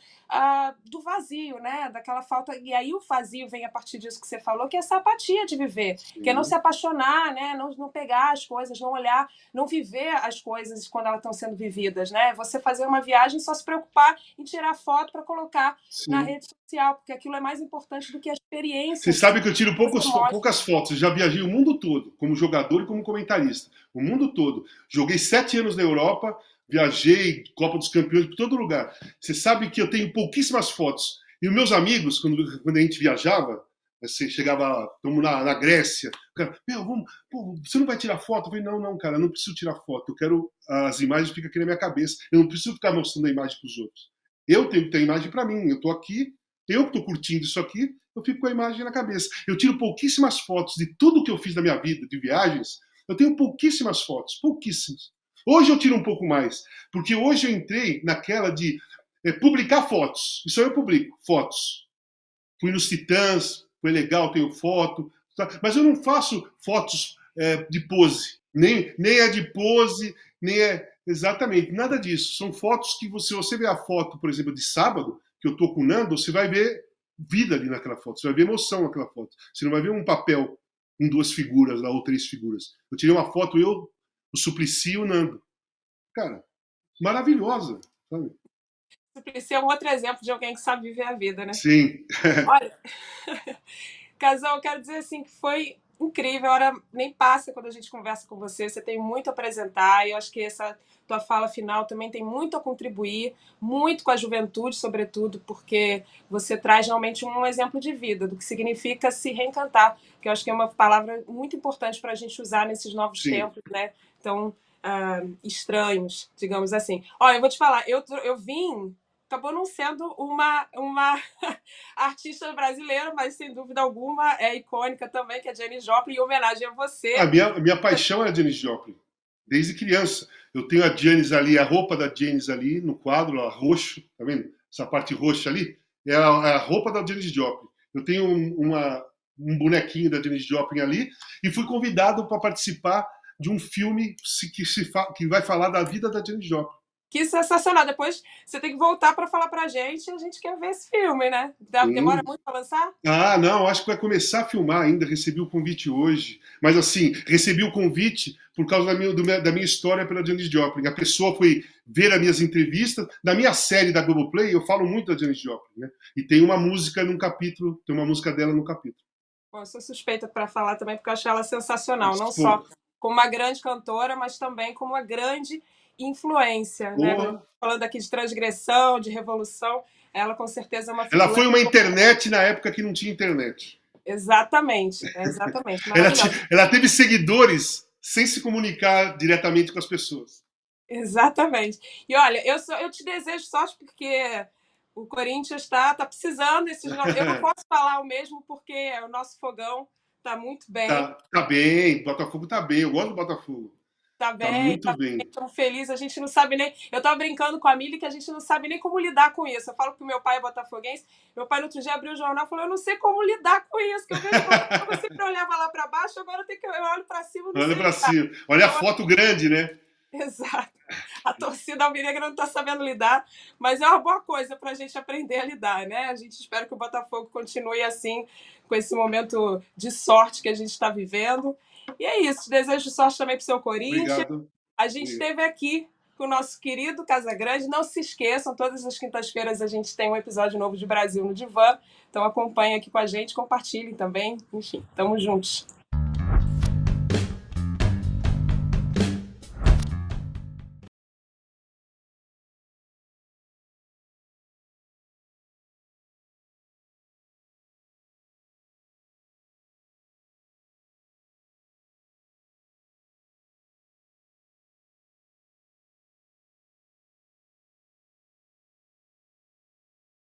do vazio, né? Daquela falta... E aí o vazio vem a partir disso que você falou, que é essa apatia de viver, que é não se apaixonar, né? Não pegar as coisas, não olhar, não viver as coisas quando elas estão sendo vividas, né? Você fazer uma viagem e só se preocupar em tirar foto para colocar na rede social, porque aquilo é mais importante do que a experiência. Você sabe que eu tiro poucas fotos, eu já viajei o mundo todo, como jogador e como comentarista. O mundo todo. Joguei 7 anos na Europa, viajei, Copa dos Campeões, por todo lugar. Você sabe que eu tenho pouquíssimas fotos. E os meus amigos, quando a gente viajava, Você chegava, estamos na Grécia, o cara, meu, vamos, pô, você não vai tirar foto? Eu falei, não, não, cara, eu não preciso tirar foto, eu quero, as imagens ficam aqui na minha cabeça, eu não preciso ficar mostrando a imagem para os outros. Eu tenho que ter a imagem para mim, eu estou aqui, eu que estou curtindo isso aqui, eu fico com a imagem na cabeça. Eu tiro pouquíssimas fotos de tudo que eu fiz na minha vida, de viagens, eu tenho pouquíssimas fotos, pouquíssimas. Hoje eu tiro um pouco mais, porque hoje eu entrei naquela de publicar fotos, isso aí eu publico, fotos. Fui nos Titãs, foi legal, tenho foto, tá? Mas eu não faço fotos de pose, nem é de pose, nem é exatamente nada disso. São fotos que você vê a foto, por exemplo, de sábado, que eu tô com o Nando, você vai ver vida ali naquela foto, você vai ver emoção naquela foto. Você não vai ver um papel com duas figuras lá, ou três figuras. Eu tirei uma foto, eu, o Suplicy e o Nando. Cara, maravilhosa, sabe? Suplicy é um outro exemplo de alguém que sabe viver a vida, né? Sim. Olha, Casal, eu quero dizer assim que foi incrível, a hora nem passa quando a gente conversa com você, você tem muito a apresentar, e eu acho que essa tua fala final também tem muito a contribuir, muito com a juventude, sobretudo, porque você traz realmente um exemplo de vida, do que significa se reencantar, que eu acho que é uma palavra muito importante para a gente usar nesses novos Sim. tempos, né? Então, estranhos, digamos assim. Olha, eu vou te falar, eu vim acabou não sendo uma artista brasileira, mas sem dúvida alguma é icônica também, que é Janis Joplin, em homenagem a você. A minha paixão é a Janis Joplin, desde criança. Eu tenho a Janis ali, a roupa da Janis ali no quadro, ó, roxo, tá vendo? Essa parte roxa ali é a roupa da Janis Joplin. Eu tenho um bonequinho da Janis Joplin ali e fui convidado para participar de um filme que vai falar da vida da Janis Joplin. Que sensacional. Depois você tem que voltar para falar para a gente quer ver esse filme, né? Demora muito para lançar? Ah, não, acho que vai começar a filmar ainda. Recebi o convite hoje. Mas, assim, recebi o convite por causa da minha história pela Janis Joplin. A pessoa foi ver as minhas entrevistas. Na minha série da Globoplay, eu falo muito da Janis Joplin, né? E tem uma música num capítulo, tem uma música dela no capítulo. Bom, eu sou suspeita para falar também, porque eu acho ela sensacional. Não Pô, só como uma grande cantora, mas também como uma grande influência, né? Falando aqui de transgressão, de revolução, ela com certeza é uma figura... Ela foi uma internet na época que não tinha internet. Exatamente, exatamente. Ela teve seguidores sem se comunicar diretamente com as pessoas. Exatamente. E olha, eu te desejo sorte porque o Corinthians está precisando desses... Eu não posso falar o mesmo porque o nosso fogão está muito bem. Tá bem, o Botafogo tá bem, eu gosto do Botafogo. Tá bem, tá bem, estamos felizes, a gente não sabe nem... Eu tava brincando com a Mili que a gente não sabe nem como lidar com isso. Eu falo que o meu pai é botafoguense, meu pai no outro dia abriu o jornal e falou, eu não sei como lidar com isso, que eu vejo que eu sempre olhava lá para baixo, agora eu olho para cima, não sei. Olha para cima, olha a foto grande, né? Exato. A torcida alvinegra não está sabendo lidar, mas é uma boa coisa para a gente aprender a lidar, né? A gente espera que o Botafogo continue assim, com esse momento de sorte que a gente está vivendo. E é isso, desejo sorte também para o seu Corinthians. Obrigado. A gente esteve aqui com o nosso querido Casagrande. Não se esqueçam, todas as quintas-feiras a gente tem um episódio novo de Brasil no Divã. Então acompanhem aqui com a gente, compartilhem também. Enfim, estamos juntos.